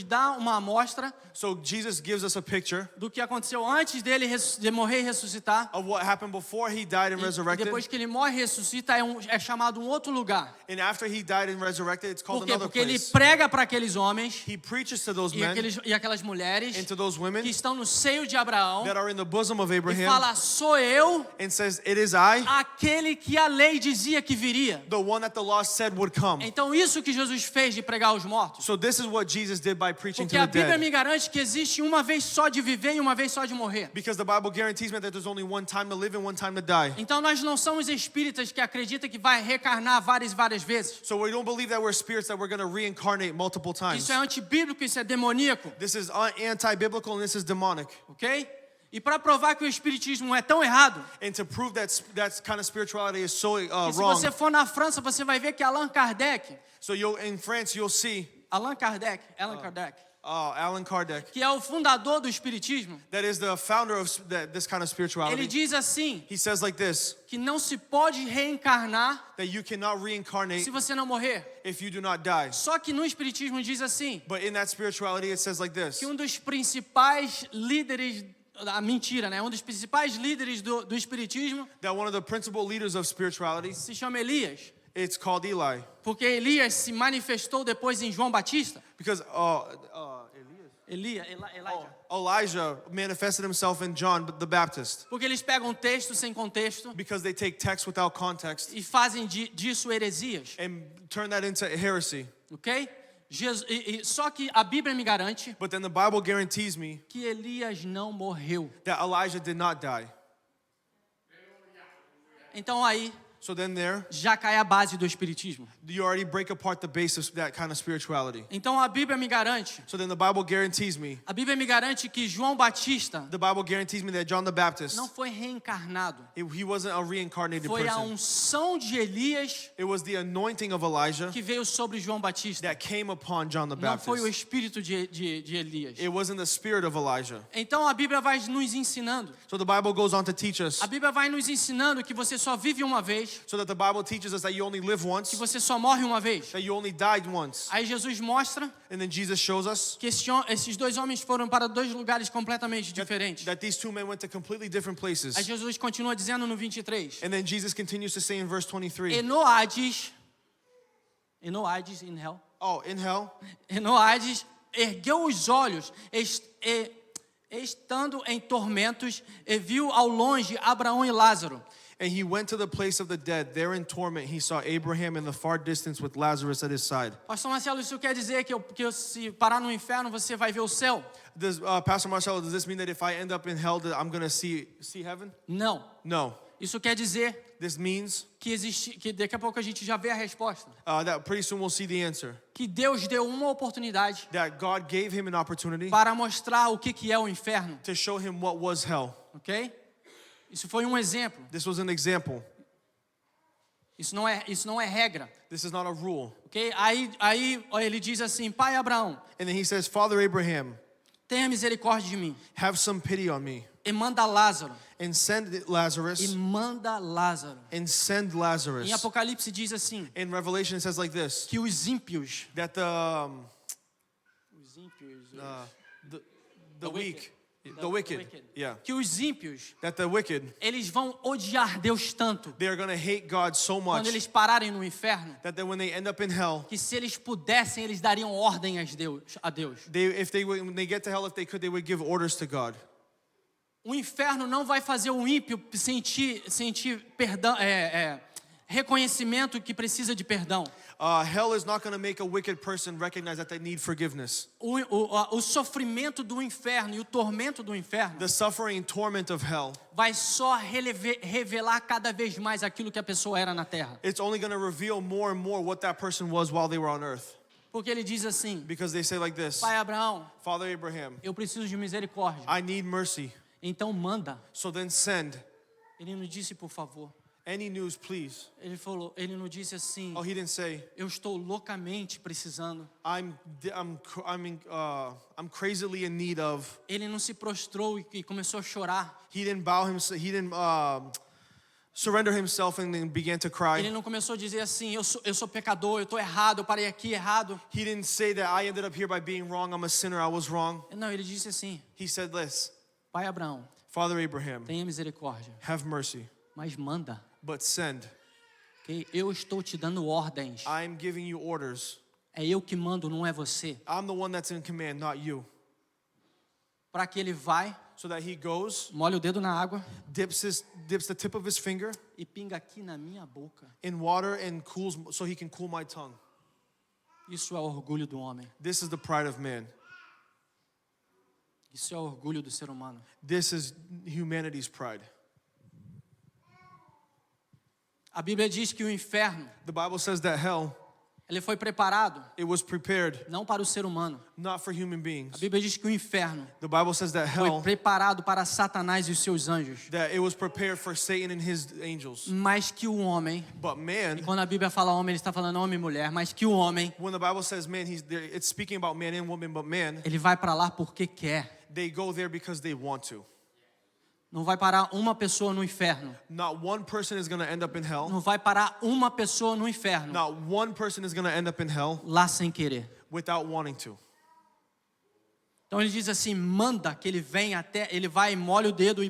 dá uma amostra So Jesus gives us a picture do que aconteceu antes dele de morrer e ressuscitar. of what happened before he died and E resurrected. depois que ele morre e ressuscita é chamado um outro lugar. And after he died and resurrected, it's called Por quê? another Porque ele place. prega para aqueles homens He preaches to those e men aquelas mulheres and to those women que estão no seio de Abraão that are in the bosom of e Abraham fala: sou eu and says, "It is I, aquele que a lei dizia que viria. the one that the law said would come." Então isso que Jesus fez de pregar aos mortos. So this is what Jesus did by preaching Porque to a the Bíblia dead. me garante que existe uma vez só de viver e uma vez só de morrer. Because the Bible guarantees me that there's only one time to live and one time to die. Então nós não somos espíritas que acreditam que vai reencarnar várias e várias vezes. So we don't believe that we're spirits that we're going to reincarnate multiple times. Isso é antibíblico, isso é demoníaco, This is anti-biblical and this is demonic. ok? E para provar que o espiritismo é tão errado, And to prove that that kind of spirituality is so e se wrong. você for na França, você vai ver que Allan Kardec, So in France, you'll see Allan Kardec, Allan Kardec, que é o fundador do espiritismo, that is the founder of this kind of ele spirituality. diz assim, He says like this, que não se pode reencarnar that you cannot reincarnate se você não morrer. if you do not die. Só que no espiritismo diz assim, But in that spirituality, it says like this, que um dos principais líderes, mentira, né? Um dos principais líderes do espiritismo that one of the principal leaders of spirituality, se chama Elias, it's called Eli. porque Elias se manifestou depois em João Batista. Because Elijah. Elijah manifested himself in John the Baptist. Porque eles pegam texto sem contexto Because they take text without context e fazem disso heresias, and turn that into heresy. ok? Só que a Bíblia me garante But then the Bible guarantees me que Elias não morreu. that Elijah did not die. Então aí So then there, já cai a base do espiritismo. you already break apart the base of that kind of spirituality. Então a Bíblia me garante, So then the Bible guarantees me, que João Batista the Bible guarantees me that John the Baptist, não foi reencarnado. he wasn't a reincarnated Foi a person. unção de Elias It was the anointing of Elijah que veio sobre João Batista. that came upon John the Não foi o Baptist. espírito de Elias. It wasn't the spirit of Elijah. Então a Bíblia vai nos ensinando. So the Bible goes on to teach us, A Bíblia vai nos ensinando que você só vive uma vez, so that the Bible teaches us that you only live once, que você só morre uma vez. that you only died once. Aí Jesus mostra And then Jesus shows us que esses dois homens foram para dois lugares completamente diferentes. that these two men went to completely different places. Aí Jesus continua dizendo no 23. And then Jesus continues to say in verse 23, E no Hades, in hell, in hell, e no Hades, ergueu os olhos, estando em tormentos, e viu ao longe Abraão e Lázaro. And he went to the place of the dead. There in torment, he saw Abraham in the far distance with Lazarus at his side. Pastor Marcelo, isso quer dizer que se parar no inferno você vai ver o céu? Pastor Marcelo, does this mean that if I end up in hell, that I'm going to see heaven? Não. No. Isso quer dizer This means que daqui a pouco a gente já vê a resposta. that pretty soon we'll see the answer. Que Deus deu uma oportunidade That God gave him an opportunity para mostrar o que é o inferno, to show him what was hell. ok? Isso foi um exemplo. This was an example. Isso não é regra, This is not a rule. ok? Aí ele diz assim: Pai Abraão, And then he says, Father Abraham, tenha misericórdia de mim have some pity on me. e manda Lázaro. And send E Lazarus. manda Lázaro. And send Lazarus. Em Apocalipse diz assim: In Revelation it says like this. que os ímpios, That the weak. The wicked. Yeah. que os ímpios, That the wicked, eles vão odiar Deus tanto they are going to hate God so much quando eles pararem no inferno, that when they end up in hell, que se eles pudessem, eles dariam ordem a Deus. when they get to hell, if they could, they would give orders to God. O inferno não vai fazer o ímpio sentir perdão, reconhecimento que precisa de perdão. Hell is not going to make a wicked person recognize that they need forgiveness. O sofrimento do inferno e o tormento do inferno The suffering and torment of hell, vai só revelar cada vez mais aquilo que a pessoa era na terra. it's only going to reveal more and more what that person was while they were on earth. Porque ele diz assim: Because they say like this, Pai Abraão, Father Abraham, eu preciso de misericórdia. I need mercy. Então manda. So then send. Ele não disse por favor. Any news, please. Ele não disse assim: Oh, he didn't say, eu estou loucamente precisando. I'm crazily in need of. Ele não se prostrou e começou a chorar. He didn't bow himself. He didn't surrender himself and then began to cry. Ele não começou a dizer assim: eu sou pecador, eu estou errado, eu parei aqui errado. He didn't say that I ended up here by being wrong. I'm a sinner. I was wrong. Não, ele disse assim: He said this, Pai Abraão, Father Abraham, tenha misericórdia, have mercy, mas manda. but send. Okay? Eu estou te dando ordens. I'm giving you orders. É eu que mando, não é você. I'm the one that's in command, not you. Para que ele vai, So that he goes, molha o dedo na água dips the tip of his finger e pinga aqui na minha boca. in water and cools, so he can cool my tongue. Isso é o orgulho do homem. This is the pride of man. Isso é o orgulho do ser humano. This is humanity's pride. A Bíblia diz que o inferno, The Bible says that hell, ele foi preparado it was prepared não para o ser humano. not for human A beings. Bíblia diz que o inferno The Bible says that foi hell, preparado para Satanás e os seus anjos, that it was prepared for Satan and his angels. mas que o homem, But e man, quando a Bíblia fala homem, ele está falando homem e mulher, mas que o homem, when the Bible says man, it's speaking about man and woman, but man, ele vai para lá porque quer. they go there because they want to. Não vai parar uma pessoa no inferno. Not one person is going to end up in hell. Não vai parar uma pessoa no inferno Not one person is going to end up in hell lá sem querer. without wanting to. Então ele diz assim: manda que ele venha até, ele vai e molha o dedo e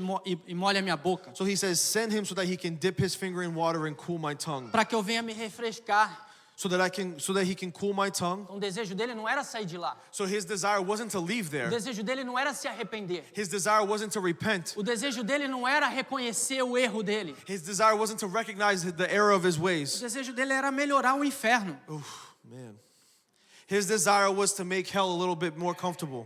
molha a minha boca, So he says, send him so that he can dip his finger in water and cool my tongue. para que eu venha me refrescar. So that he can cool my tongue. Então, o desejo dele não era sair de lá. So his desire wasn't to leave O there. desejo dele não era se arrepender. His desire wasn't to repent. O desejo dele não era reconhecer o erro dele. His desire wasn't to recognize the error of his O ways. desejo dele era melhorar o inferno. Man. His desire was to make hell a little bit more comfortable.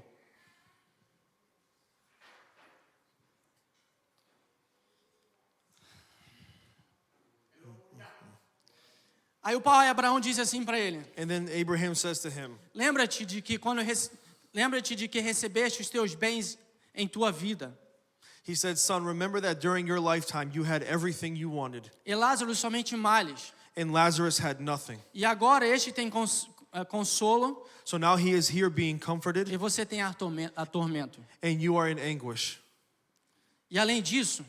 Aí o pai Abraão disse assim para ele: And then Abraham says to him, lembra-te de que recebeste os teus bens em tua vida. he said, son, remember that during your lifetime you had everything you wanted, E Lázaro somente males. and Lazarus had nothing. E agora este tem consolo So now he is here being comforted, e você tem tormento. and you are in anguish. E além disso,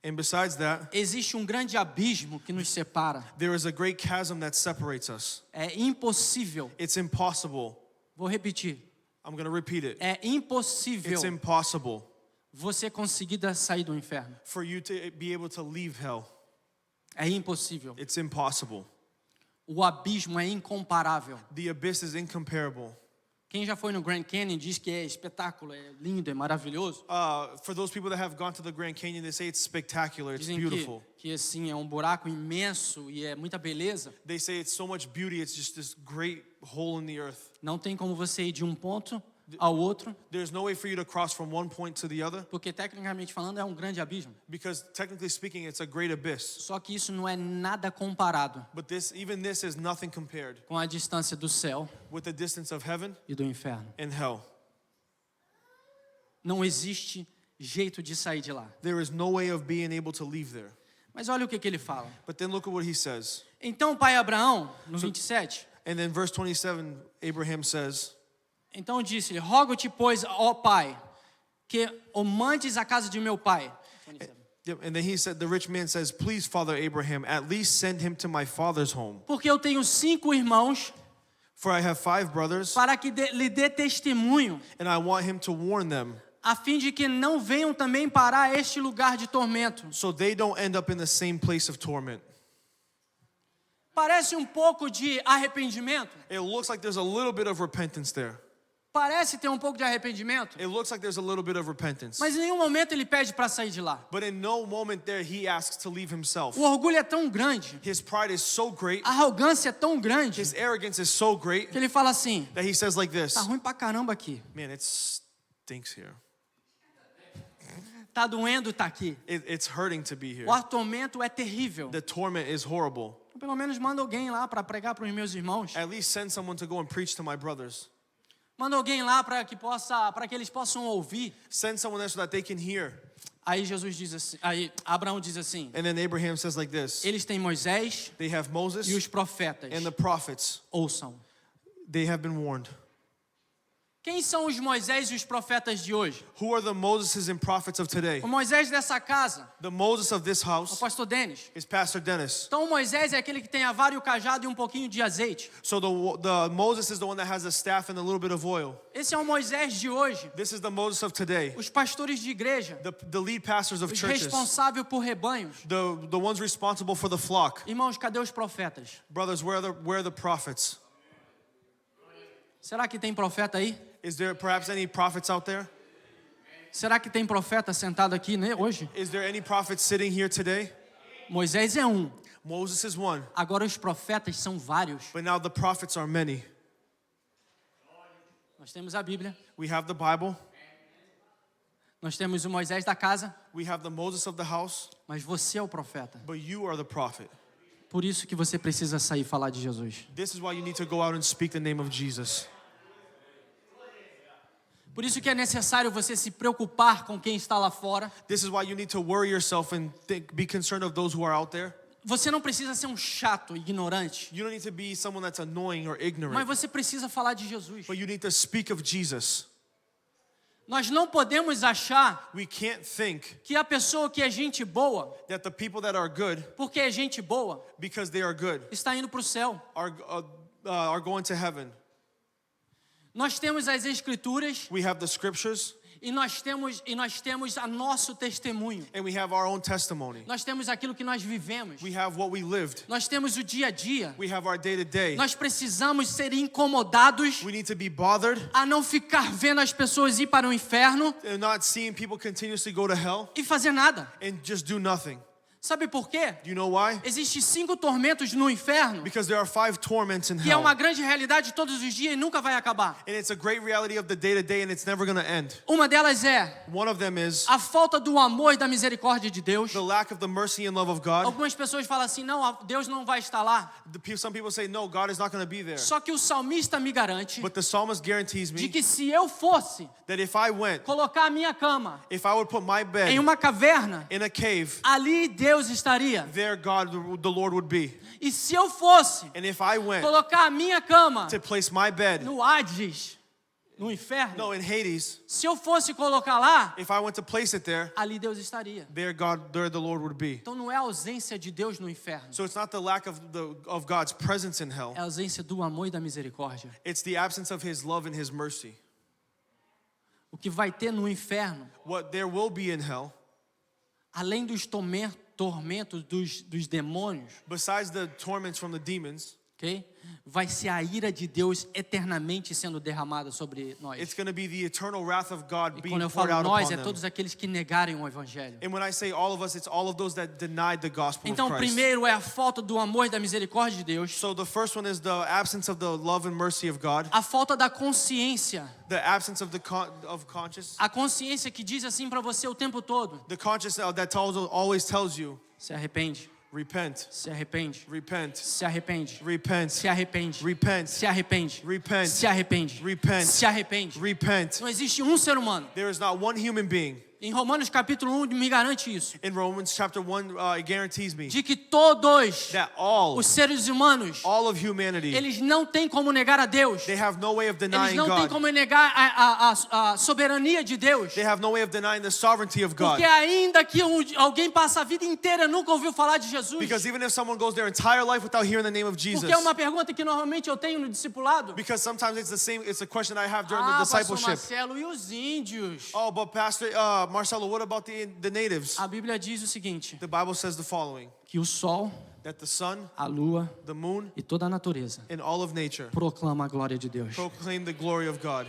And besides that, existe grande abismo que nos separa. there is a great chasm that separates us. É impossível. It's impossible. Vou repetir. I'm going to repeat it. É impossível It's impossible você conseguir sair do inferno. for you to be able to leave hell. É impossível. It's impossible. O abismo é incomparável. The abyss is incomparable. Quem já foi no Grand Canyon diz que é espetáculo, é lindo, é maravilhoso. For those people that have gone to the Grand Canyon, they say it's spectacular, it's Dizem beautiful. que assim, é um buraco imenso e é muita beleza. They say it's so much beauty, it's just this great hole in the earth. Não tem como você ir de um ponto ao outro, There's no way for you to cross from one point to the other, porque tecnicamente falando é um grande abismo. because technically speaking, it's a great abyss. Só que isso não é nada comparado But even this is nothing compared com a distância do céu with the distance of heaven e do inferno. and hell. Não existe jeito de sair de lá. There is no way of being able to leave there. Mas olha o que ele fala. But then look at what he says. Então o pai Abraão, no 27, And then verse 27, Abraham says, então disse-lhe, rogo-te, pois, ó pai, que o mandes à casa de meu pai. 27. yep, and then he said, the rich man says, please, Father Abraham, at least send him to my father's home. Porque eu tenho 5 irmãos, For I have 5 brothers, para que lhe dê testemunho, and I want him to warn them, a fim de que não venham também parar este lugar de tormento. so they don't end up in the same place of torment. Parece pouco de arrependimento? It looks like there's a little bit of repentance there. Parece ter pouco de arrependimento? It looks like there's a little bit of repentance. Mas em nenhum momento ele pede para sair de lá. But in no moment there, he asks to leave himself. O orgulho é tão grande, His pride is so great, a arrogância é tão grande, his arrogance is so great, que ele fala assim, that he says like this, tá ruim pra caramba aqui. man, it stinks here. Tá doendo, tá aqui. It's hurting to be here. O tormento é terrível. The torment is horrible. Pelo menos manda alguém lá para pregar para os meus irmãos. At least send someone to go and preach to my brothers. Manda alguém lá para que eles possam ouvir. Send someone there so that they can hear. Aí Jesus diz assim, aí Abraão diz assim, And then Abraham says like this, eles têm Moisés they have Moses e os profetas. and the prophets. Ouçam. They have been warned. Quem são os Moisés e os profetas de hoje? Who are the Moses and prophets of today? O Moisés dessa casa, The Moses of this o house pastor Denis. is Pastor Dennis. Então o Moisés é aquele que tem a vara e o cajado e pouquinho de azeite. So the Moses is the one that has a staff and a little bit of oil. Esse é o Moisés de hoje. This is the Moses of today. Os pastores de igreja, The lead pastors of os churches. responsáveis por rebanhos. The ones responsible for the flock. Irmãos, cadê os profetas? Brothers, where are the prophets? Será que tem profeta aí? Is there perhaps any prophets out there? Será que tem profeta sentado aqui, né, hoje? Is there any prophets sitting here today? Moisés é um. Moses is one, Agora os profetas são vários. but now the prophets are many. Nós temos a Bíblia. We have the Bible, Nós temos o Moisés da casa. we have the Moses of the house, Mas você é o profeta. but you are the prophet. Por isso que você precisa sair e falar de Jesus. This is why you need to go out and speak the name of Jesus. Por isso que é necessário você se preocupar com quem está lá fora. This is why you need to worry yourself and be concerned of those who are out there. Você não precisa ser um chato, ignorante. You don't need to be someone that's annoying or Mas ignorant, você precisa falar de Jesus. but you need to speak of Jesus. Nós não podemos achar We can't think que a pessoa que é gente boa, that the people that are good, porque é gente boa, because they are good, está indo para o céu. are going to heaven. Nós temos as escrituras We have the scriptures, e nós temos a nosso testemunho. and we have our own testimony. Nós temos aquilo que nós vivemos. We have what we lived. Nós temos o dia a dia. We have our day-to-day. Nós precisamos ser incomodados We need to be bothered a não ficar vendo as pessoas ir para o inferno and not seeing people continuously go to hell e fazer nada. and just do nothing. Sabe por quê? Do you know why? Existem 5 tormentos no inferno, Because there are 5 torments in que é hell. uma grande realidade todos os dias e nunca vai acabar. And it's a great reality of the day-to-day, and it's never going to end. Uma delas é One of them is a falta do amor e da misericórdia de Deus. the lack of the mercy and love of God. Algumas pessoas falam assim, não, Deus não vai estar lá. Some people say, no, God is not going to be there. Só que o salmista me garante But the psalmist guarantees de me que se eu fosse that if I went, colocar a minha cama if I would put my em bed uma caverna, in a cave, ali Deus estaria. there God, the Lord would be. E se eu fosse And if I went colocar a minha cama to place my bed, no Hades, no inferno, no, in Hades, se eu fosse colocar lá, if I went to place it there, ali Deus estaria. there the Lord would be. Então não é a ausência de Deus no inferno, So it's not the lack of God's presence in hell. é a ausência do amor e da misericórdia. It's the absence of His love and His mercy. O que vai ter no inferno, What there will be in hell, além dos tormentos dos demônios, besides the torments from the demons, ok? Vai ser a ira de Deus eternamente sendo derramada sobre nós. It's going to be the eternal wrath of God E being quando eu poured falo out nós, upon é them. todos aqueles que negarem o Evangelho. And when I say all of us, it's all of those that denied the gospel Então, of Christ. primeiro é a falta do amor e da misericórdia de Deus. So the first one is the absence of the love and mercy of God, A falta da consciência. the absence of the conscience, A consciência que diz assim para você o tempo todo. the conscience that always tells you, Se arrepende, repent, se arrepende, repent, se arrepende, repent, se arrepende, repent, se arrepende, repent, se arrepende, repent, se arrepende. repent. Não existe um ser humano. There is not one human being. Em Romanos capítulo 1 me garante isso. In Romans chapter 1, it guarantees me De que todos that all os seres humanos, of humanity, eles não têm como negar a Deus. they have no way of Eles denying não têm God. como negar a soberania de Deus. They have no way of denying the sovereignty of God. Porque ainda que alguém passe a vida inteira e nunca ouviu falar de Jesus. Because even if someone goes their entire life without hearing the name of Jesus, Porque é uma pergunta que normalmente eu tenho no discipulado. because sometimes it's a question I have during the Pastor discipleship. Marcelo, e os índios? Oh, but Pastor Marcelo, what about the natives? A Bíblia diz o seguinte, The Bible says the following, que o sol, that the sun, a lua the moon, e toda a natureza and all of nature proclama a glória de Deus. proclaim the glory of God.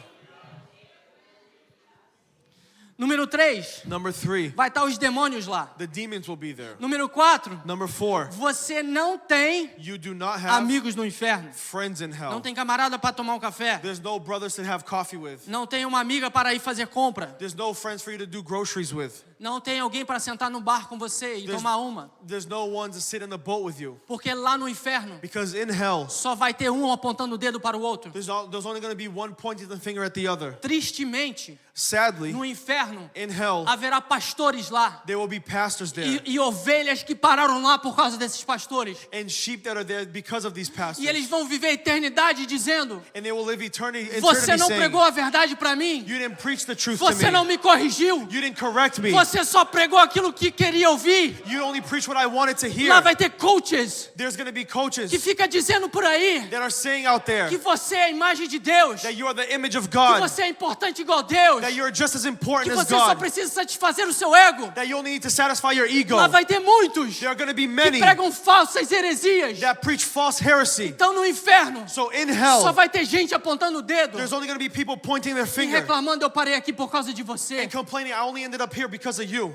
Número 3, Number 3, vai estar os demônios lá. the demons will be there. Número 4, Number 4, você não tem you do not have amigos no inferno. friends in Não hell. tem camarada para tomar um café. There's no brothers to have coffee with. Não tem uma amiga para ir fazer compra. There's no friends for you to do groceries with. Não tem alguém para sentar no bar com você e tomar uma. There's no one to sit in the boat with you. Porque lá no inferno Because in hell, só vai ter um apontando o dedo para o outro. there's only going to be one pointing the finger at the other. Tristemente, Sadly, no inferno in hell, haverá pastores lá there will be pastors there e ovelhas que pararam lá por causa desses pastores. and sheep that are there because of these pastors. E eles vão viver a eternidade dizendo: And they will live eternity você não saying, pregou a verdade para mim. you didn't preach the truth to Você não me. me corrigiu. You didn't correct me. Você só pregou aquilo que queria ouvir. You only preached what I wanted to hear. Lá vai ter coaches There's going to be coaches que fica dizendo por aí that are saying out there que você é a imagem de Deus, that you are the image of que God, você é importante igual Deus, that you're just as que important as você só God, precisa satisfazer o seu ego. that you only need to satisfy your ego. Lá vai ter muitos There are going to be que many pregam falsas heresias. that preach false heresy. Então no inferno So in só hell, vai ter gente apontando o dedo there's only going to be people pointing their e finger reclamando: eu parei aqui por causa de você. and complaining, I only ended up here because of you.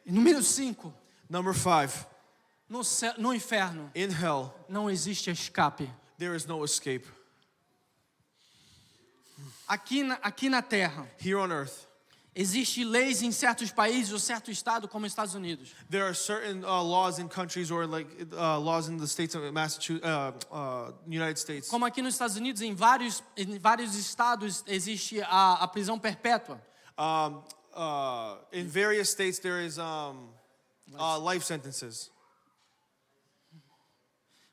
E número 5, Number 5, no inferno in hell, não existe escape. there is no escape. Aqui na terra Here on earth, existem leis em certos países ou certo estado como os Estados Unidos. there are certain laws in countries or like laws in the states of Massachusetts, United States. Como aqui nos Estados Unidos, em vários estados existe a prisão perpétua. In various states, there is life sentences.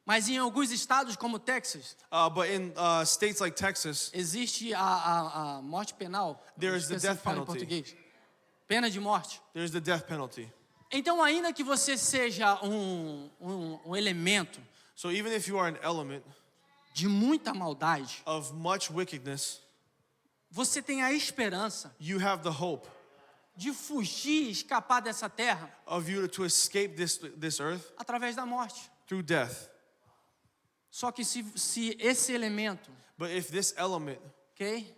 Mas em alguns estados, como Texas, But in states like Texas, existe a morte penal. There is the Esqueci death de falar em penalty. português. Pena de morte. there's the death penalty. Então, ainda que você seja um elemento So even if you are an element de muita maldade, of much wickedness, você tem a esperança you have the hope de fugir, escapar dessa terra of you to escape this earth através da morte. through death. Só que se esse elemento, But if this element, ok?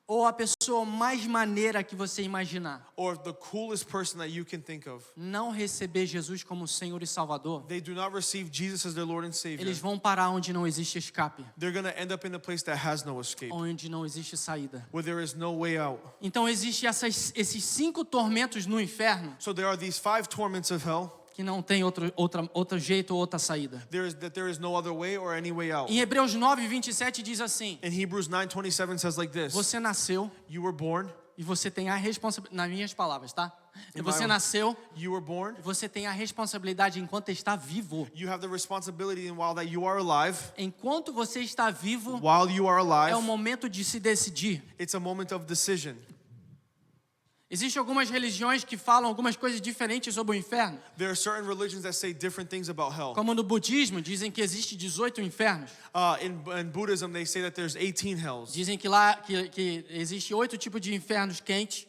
Ou a pessoa mais maneira que você imaginar, or the coolest person that you can think of, não receber Jesus como Senhor e Salvador, they do not receive Jesus as their Lord and Savior, eles vão parar onde não existe escape, they're going to end up in a place that has no escape, onde não existe saída. where there is no way out. Então existem esses 5 tormentos no inferno So there are these 5 torments of hell. que não tem outro jeito ou outra saída. There is no other way or any way out. Em Hebreus 9:27 diz assim: In Hebrews 9:27 says like this, você nasceu you were born, e você tem a responsabilidade, nas minhas palavras, tá? In Você my- nasceu you were born, e você tem a responsabilidade enquanto está vivo. you have the responsibility while that you are alive, Enquanto você está vivo, while you are é o alive, momento de se decidir. it's a moment of decision. Existem algumas religiões que falam algumas coisas diferentes sobre o inferno. There are certain religions that say different things about hell. Como no budismo, dizem que existe 18 infernos. In Buddhism, they say that there's 18 hells. Dizem que lá que existe 8 tipos de infernos quentes,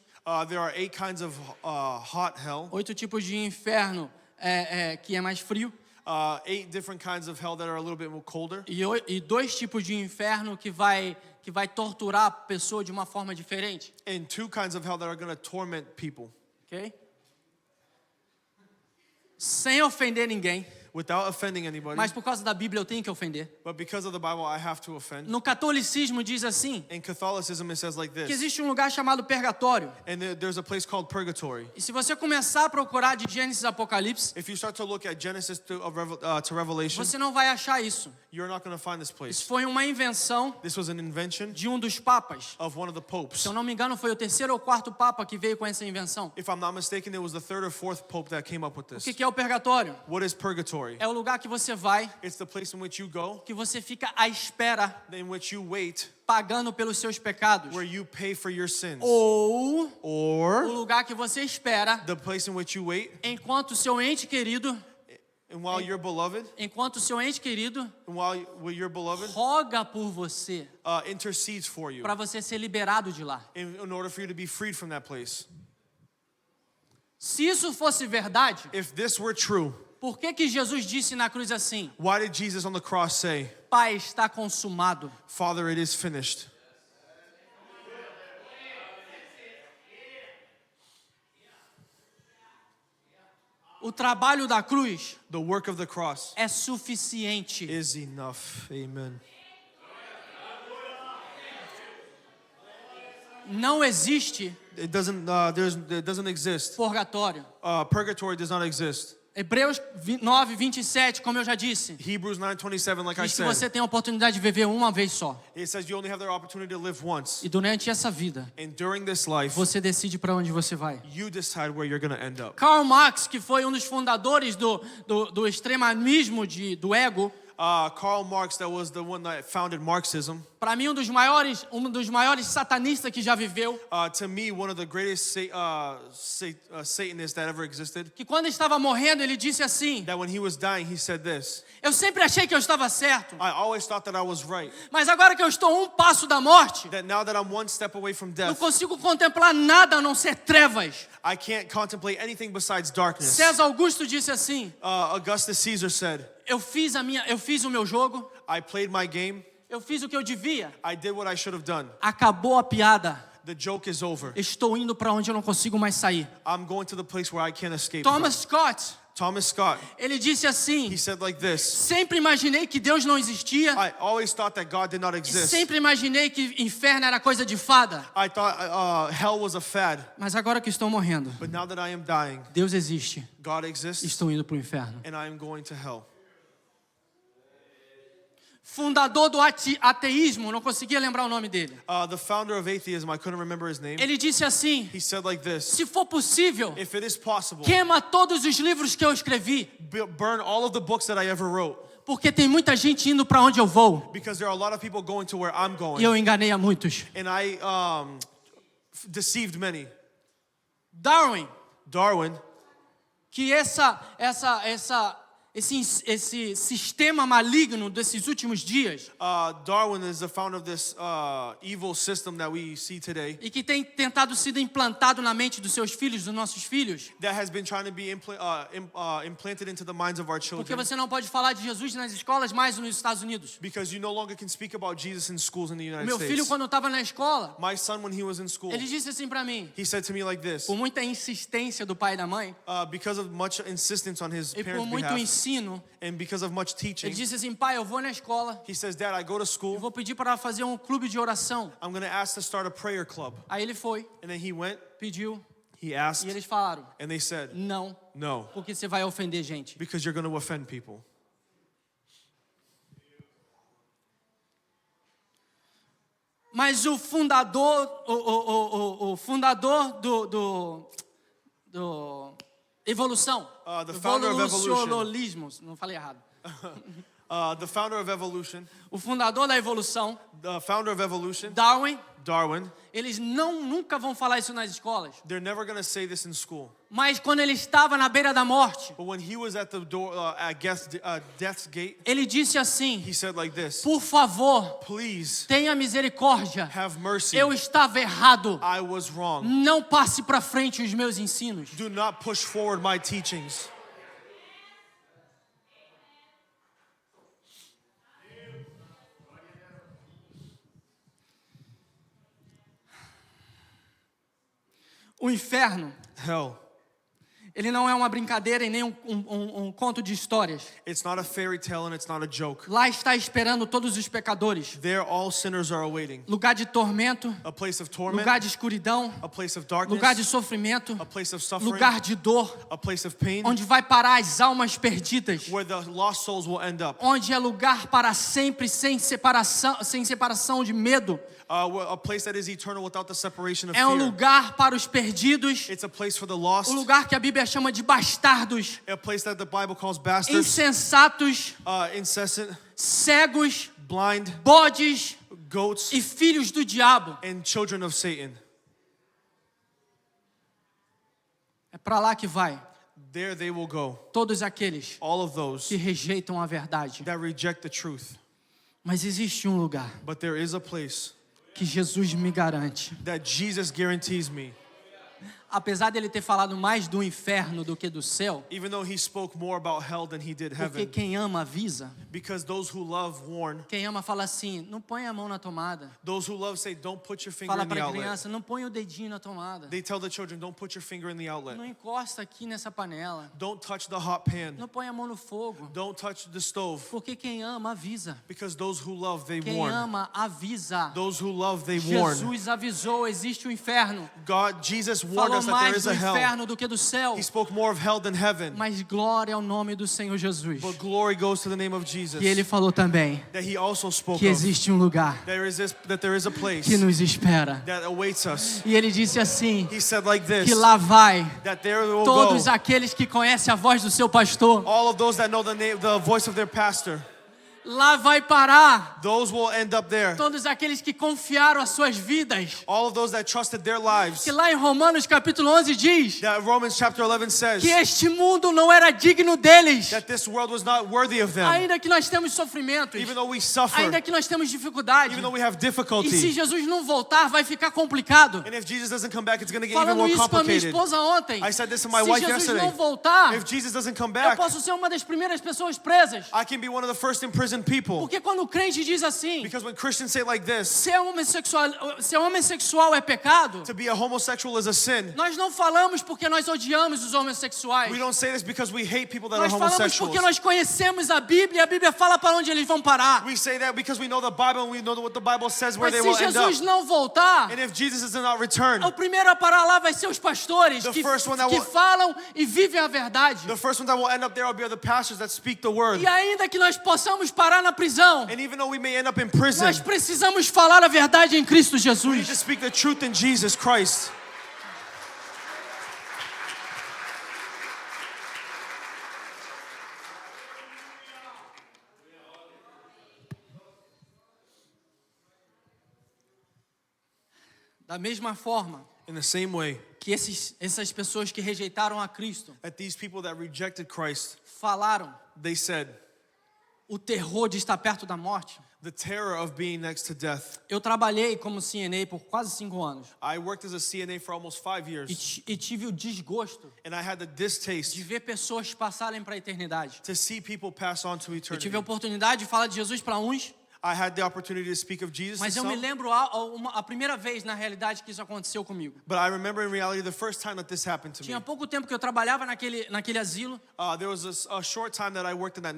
There are 8 kinds of hot hell, 8 tipos de inferno que é mais frio. 8 different kinds of hell that are a little bit more colder. E 2 tipos de inferno que vai torturar a pessoa de uma forma diferente. And 2 kinds of hell that are going to torment people. Ok? Sem ofender ninguém. Without offending anybody. Mas por causa da Bíblia eu tenho que ofender. But because of the Bible, I have to offend. No catolicismo diz assim, In Catholicism, it says like que this. existe um lugar chamado purgatório. And there's a place called purgatory. E se você começar a procurar de Gênesis a Apocalipse, If you start to look at Genesis to Revelation, você não vai achar isso. you're not going to find this Isso place. foi uma invenção This was an invention de um dos papas. of one of the popes. Se eu não me engano, foi o 3º ou 4º papa que veio com essa invenção. If I'm not mistaken, it was the 3rd or 4th pope that came up with O this. que é o purgatório? What is purgatory? É o lugar que você vai, It's the place in which you go, que você fica à espera, in which you wait, pagando pelos seus pecados. where you pay for your sins. Ou o Or lugar que você espera, the place in which you wait, enquanto o seu ente querido, and while your beloved, your beloved roga por você, intercedes for you, para você ser liberado de lá. in order for you to be freed from that place. Se isso fosse verdade, If this were true, por que Jesus disse na cruz assim: why did Jesus on the cross say, Pai, está consumado? Father, it is finished? O trabalho da cruz The work of the cross é suficiente. is enough. Amen. Não existe It doesn't exist. purgatório. Purgatory does not exist. Hebreus 9:27, como eu já disse, Hebrews 9:27, like I diz que said, você tem a oportunidade de viver uma vez só. it says you only have the opportunity to live once. E durante essa vida, And during this life, você decide para onde você vai. you decide where you're going to end up. Karl Marx, que foi um dos fundadores do extremismo do ego, Karl Marx, that was the one that founded Marxism. para mim um dos maiores satanistas que já viveu, To me, one of the greatest Satanists that ever existed. que quando estava morrendo ele disse assim: That when he was dying, he said this: eu sempre achei que eu estava certo, I always thought that I was right. mas agora que eu estou um passo da morte, That now that I'm one step away from não death, consigo contemplar nada a não ser trevas. I can't contemplate anything besides darkness. César Augusto disse assim: Augustus Caesar said, eu fiz o meu jogo, I played my game. eu fiz o que eu devia. I did what I should have done. Acabou a piada. The joke is over. Estou indo para onde eu não consigo mais sair. I'm going to the place where I can't escape Thomas Scott, from. Thomas Scott, ele disse assim: he said like this: sempre imaginei que Deus não existia. I always thought that God did not E exist. sempre imaginei que inferno era coisa de fada. I thought hell was a fad. Mas agora que estou morrendo, But now that I am dying, Deus existe. God exists, Estou indo para o inferno. and I am going to hell. Fundador do ateísmo, não conseguia lembrar o nome dele. The founder of atheism, I couldn't remember his name. Ele disse assim: He said like this: se for possível, if it is possible, queima todos os livros que eu escrevi, burn all of the books that I ever wrote. porque tem muita gente indo para onde eu vou. Because there are a lot of people going to where I'm going. E eu enganei a muitos. And I deceived many. Darwin, Darwin, que esse sistema maligno desses últimos dias, Darwin is the founder of this evil system that we see today, e que tem tentado ser implantado na mente dos seus filhos, dos nossos filhos, that has been trying to be implanted into the minds of our porque children. você não pode falar de Jesus nas escolas mais nos Estados Unidos. Because you no longer can speak about Jesus in schools in the O United meu filho, States. quando estava na escola, My son, when he was in school, ele disse assim para mim, he said to me like this, por muita insistência do pai e da mãe, because of much insistence on his e por parents' muito behalf, ensino, and because of much ele teaching, disse assim: pai, eu vou na escola, he says, Dad, I go to eu school, vou pedir para fazer um clube de oração. I'm going to ask to start a prayer club. Aí ele foi, And then he went, pediu, he asked, e eles falaram: and they said, não, no, porque você vai ofender gente. because you're going to offend people. Mas o fundador, o fundador do evolução, The founder of evolution. evolucionismo, não falei errado. The founder of evolution, O fundador da evolução, the founder of evolution, Darwin, Darwin, eles nunca vão falar isso nas escolas. they're never going to say this in school. Mas quando ele estava na beira da morte, But when he was at the door, at death's gate, ele disse assim: he said like this, por favor, please tenha misericórdia. have mercy. Eu estava errado. I was wrong. Não passe para frente os meus ensinos. Do not push forward my teachings. O inferno, Hell. ele não é uma brincadeira e nem um conto de histórias. It's not a fairy tale and it's not a joke. Lá está esperando todos os pecadores. There all sinners are awaiting. Lugar de tormento, A place of torment, lugar de escuridão, a place of darkness, lugar de sofrimento, a place of suffering, lugar de dor, a place of pain, onde vai parar as almas perdidas, where the lost souls will end up. onde é lugar para sempre sem separação de medo. A place that is eternal without the separation of É um fear. lugar para os perdidos, It's a place for the lost, o lugar que a Bíblia chama de bastardos, a place that the Bible calls bastards, insensatos, incessant, cegos, blind, bodes goats, e filhos do diabo. and children of Satan. É para lá que vai There they will go. todos aqueles All of those que rejeitam a verdade. that reject the truth. Mas existe um lugar But there is a place que Jesus me garante. that Jesus guarantees me. Apesar dele ter falado mais do inferno do que do céu, Even though he spoke more about hell than he did porque heaven. quem ama avisa. Because those who love warn. Quem ama fala assim, não põe a mão na tomada. Those who love say, don't put your finger Fala in the para a outlet. criança, não põe o dedinho na tomada. They tell the children, don't put your finger in the outlet. Não encosta aqui nessa panela. Don't touch the hot pan. Não põe a mão no fogo. Don't touch the stove. Porque quem ama avisa. Because those who love, they Quem warn. ama avisa. Those who love, they warn. Jesus avisou, existe o inferno. Jesus warned Falou us that there mais is do a hell. inferno do que do céu. He spoke more of hell than heaven. Mas glória ao nome do Senhor Jesus. But glory goes to the name of Jesus. E ele falou também That he also spoke que of. existe um lugar That there is a place que nos espera. that awaits us. E ele disse assim, He said like this, que lá vai that there will todos go aqueles que conhecem a voz do seu pastor. all of those that know the voice of their pastor. Lá vai parar Those will end up there. todos aqueles que confiaram as suas vidas. All of those that trusted their lives. Que lá em Romanos capítulo 11 diz That Romans chapter 11 says que este mundo não era digno deles. that this world was not worthy of them. Ainda que nós temos sofrimentos, Even though we suffer, ainda que nós temos dificuldade. even though we have E se difficulty. Jesus não voltar, vai ficar complicado. And if Jesus doesn't come back, it's going to get even Falando more isso com a minha complicated. esposa ontem. I said this to my Se wife Jesus yesterday. não voltar, If Jesus doesn't come eu back, posso ser uma das primeiras pessoas presas. I can be one of the first imprisoned people. Porque quando o crente diz assim, Because when Christians say like this, ser homossexual é pecado, to be a homosexual is a sin. nós não falamos porque nós odiamos os homossexuais. We don't say this because we hate people that Nós are falamos homosexuals. porque nós conhecemos a Bíblia e a Bíblia fala para onde eles vão parar. We say that because we know the Bible and we know what the Bible says where Mas they se will end up. Jesus não voltar, And if Jesus does not return, o primeiro a parar lá vai ser os pastores The que first one that que will- falam e vivem a verdade. the first ones that will end up there will be the pastors that speak the word. E ainda que nós possamos parar na prisão, And even though we may end up in prison, nós precisamos falar a verdade em Cristo we need Jesus. to speak the truth in Jesus Christ. Da mesma forma In the same way que essas pessoas que rejeitaram a Cristo that these people that rejected Christ, falaram they said, o terror de estar perto da morte. the terror of being next to death. Eu trabalhei como CNA por quase 5 anos I worked as a CNA for almost 5 years, e tive o desgosto and I had the de distaste ver pessoas passarem para a eternidade. to see people pass on to Eu eternity. tive a oportunidade de falar de Jesus para uns, I had the opportunity to speak of Jesus to mas eu me some, lembro a primeira vez na realidade que isso aconteceu comigo. but I remember in reality the first time that this happened to me. Tinha pouco tempo que eu trabalhava naquele asilo. There was a short time that I worked in that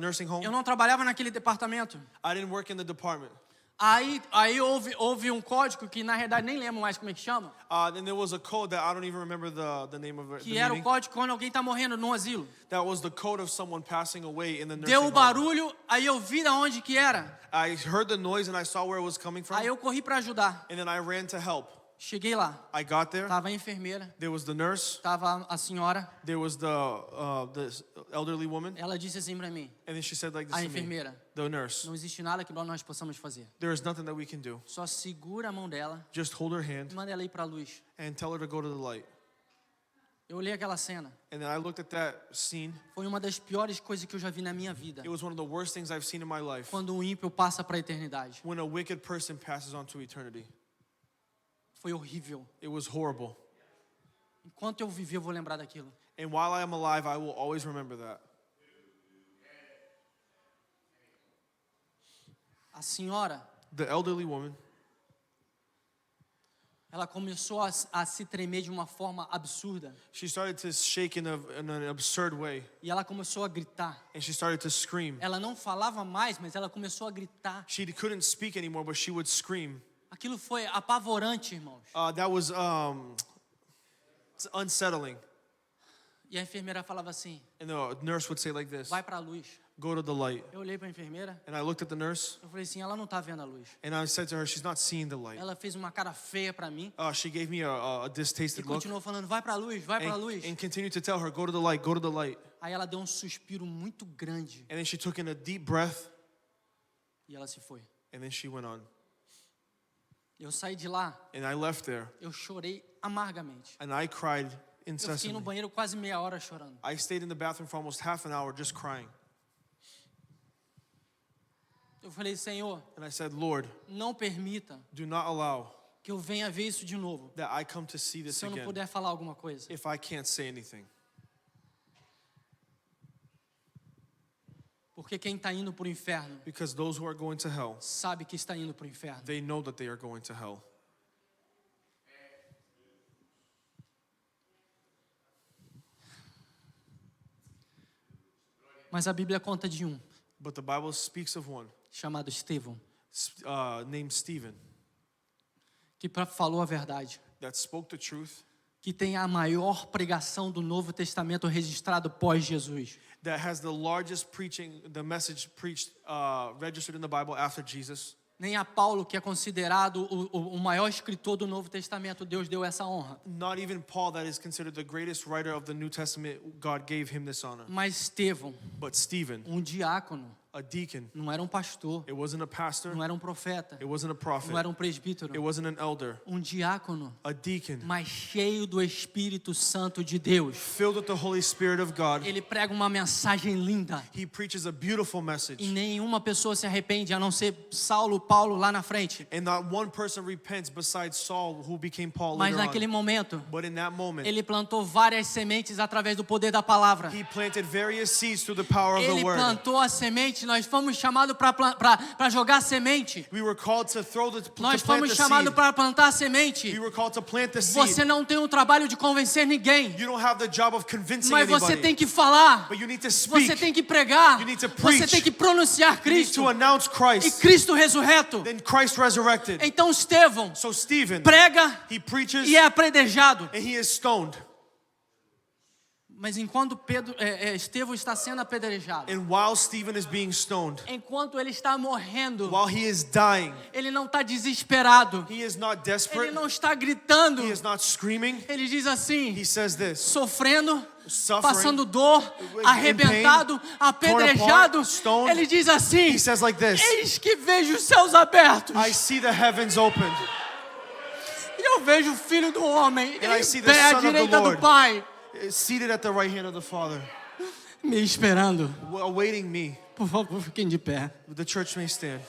nursing home. Eu não trabalhava naquele departamento. I didn't work in the department. Aí houve um código que na realidade nem lembro mais como é que chama, Then there was a code that I don't even remember the name of it. que era o código quando alguém está morrendo num asilo. That was the code of someone passing away in the nursing Deu o home. barulho, aí eu vi da onde que era. I heard the noise and I saw where it was coming from, Aí eu corri para ajudar. and then I ran to help. Cheguei lá, I got there. tava a enfermeira, There was the nurse. tava a senhora. There was the elderly woman, Ela disse assim para mim: and then she said like this a to me, enfermeira, the nurse. não existe nada que nós possamos fazer. There is nothing that we can do. Só segura a mão dela Just hold her e hand manda ela ir para a luz. and tell her to go to the light. Eu olhei aquela cena. And then I looked at that scene. Foi uma das piores coisas que eu já vi na minha vida. It was one of the worst things I've seen in my life. Quando um ímpio passa para a eternidade. When a wicked person passes on to eternity. Foi horrível. It was horrible. Enquanto eu viver, eu vou lembrar daquilo. And while I am alive, I will always remember that. A senhora, The elderly woman, ela começou a se tremer de uma forma absurda. She started to shake in an absurd way. E ela começou a gritar. And she started to scream. Ela não falava mais, mas ela começou a gritar. She couldn't speak anymore, but she would scream. Aquilo foi apavorante, irmãos. That was unsettling. E a enfermeira falava assim: And the nurse would say like this, vai para a luz. go to the light. Eu olhei para a enfermeira. And I looked at the nurse. Eu falei assim, ela não está vendo a luz. And I said to her, she's not seeing the light. Ela fez uma cara feia para mim. She gave me a E distasted look. continuou falando, vai para a luz, vai para a luz. And continued to tell her, go to the light, go to the light. Aí ela deu um suspiro muito grande. And then she took in a deep breath. E ela se foi. And then she went on. Eu saí de lá. And I left there. Eu chorei amargamente. And I cried Eu fiquei no incessantly. banheiro quase meia hora chorando. I stayed in the bathroom for almost half an hour just crying. Eu falei, Senhor, And I said, Lord, não permita do not allow que eu venha ver isso de novo. that I come to see this Se eu não again puder falar alguma coisa. if I can't say anything. Porque quem está indo para o inferno Because those who are going to hell, sabe que está indo para o inferno. they know that they are going to hell. Mas a Bíblia conta de um, But the Bible speaks of one chamado Estevão, named Stephen que falou a verdade. that spoke the truth, Que tem a maior pregação do Novo Testamento registrado pós-Jesus. that has the largest preaching, the message preached, registered in the Bible after Jesus. Nem a Paulo, que é considerado o maior escritor do Novo Testamento, Deus deu essa honra. Not even Paul, that is considered the greatest writer of the New Testament, God gave him this honor. Mas Estevão, But Stephen, diácono, a deacon, não era pastor, it wasn't a pastor, não era profeta, it wasn't a não prophet, era presbítero. it wasn't an elder, Diácono, a deacon, mas cheio do Espírito Santo de Deus. filled with the Holy Spirit of God. Ele prega uma mensagem linda. He preaches a beautiful message. E nenhuma pessoa se arrepende, a não ser Paulo lá na frente. And not one person repents besides Saul, who became Paul Mas later naquele on. momento, But in that moment, ele plantou várias sementes através do poder da palavra. he planted various seeds through the power of Ele the word. plantou a semente, nós fomos chamados para jogar semente. We were called to throw the to Nós plant fomos the chamados seed. para plantar a semente. We were called to plant the Você seed. não tem o trabalho de convencer ninguém, You don't have the job of convincing mas você anybody, tem que falar, but you need to speak. você tem que pregar, You need to você preach. tem que pronunciar You need Cristo to announce e Christ. Cristo ressurreto. Then Christ resurrected. Então Estevão So Stephen, prega he preaches e é apedrejado. and he is stoned. Mas enquanto Estevão está sendo apedrejado, And while Stephen is being stoned, enquanto ele está morrendo, while he is dying, ele não está desesperado, he is not ele desperate, não está gritando, he is not screaming. ele diz assim, He says this, sofrendo, suffering, passando dor, arrebentado, apedrejado, stoned. ele diz assim, he says like this, eis que vejo os céus abertos, I see the heavens opened, e eu vejo o Filho do Homem And I em see the pé à Son of the direita do Lord. Pai, seated at the right hand of the Father, me esperando. awaiting me. Por favor, fiquem de pé. The church may stand.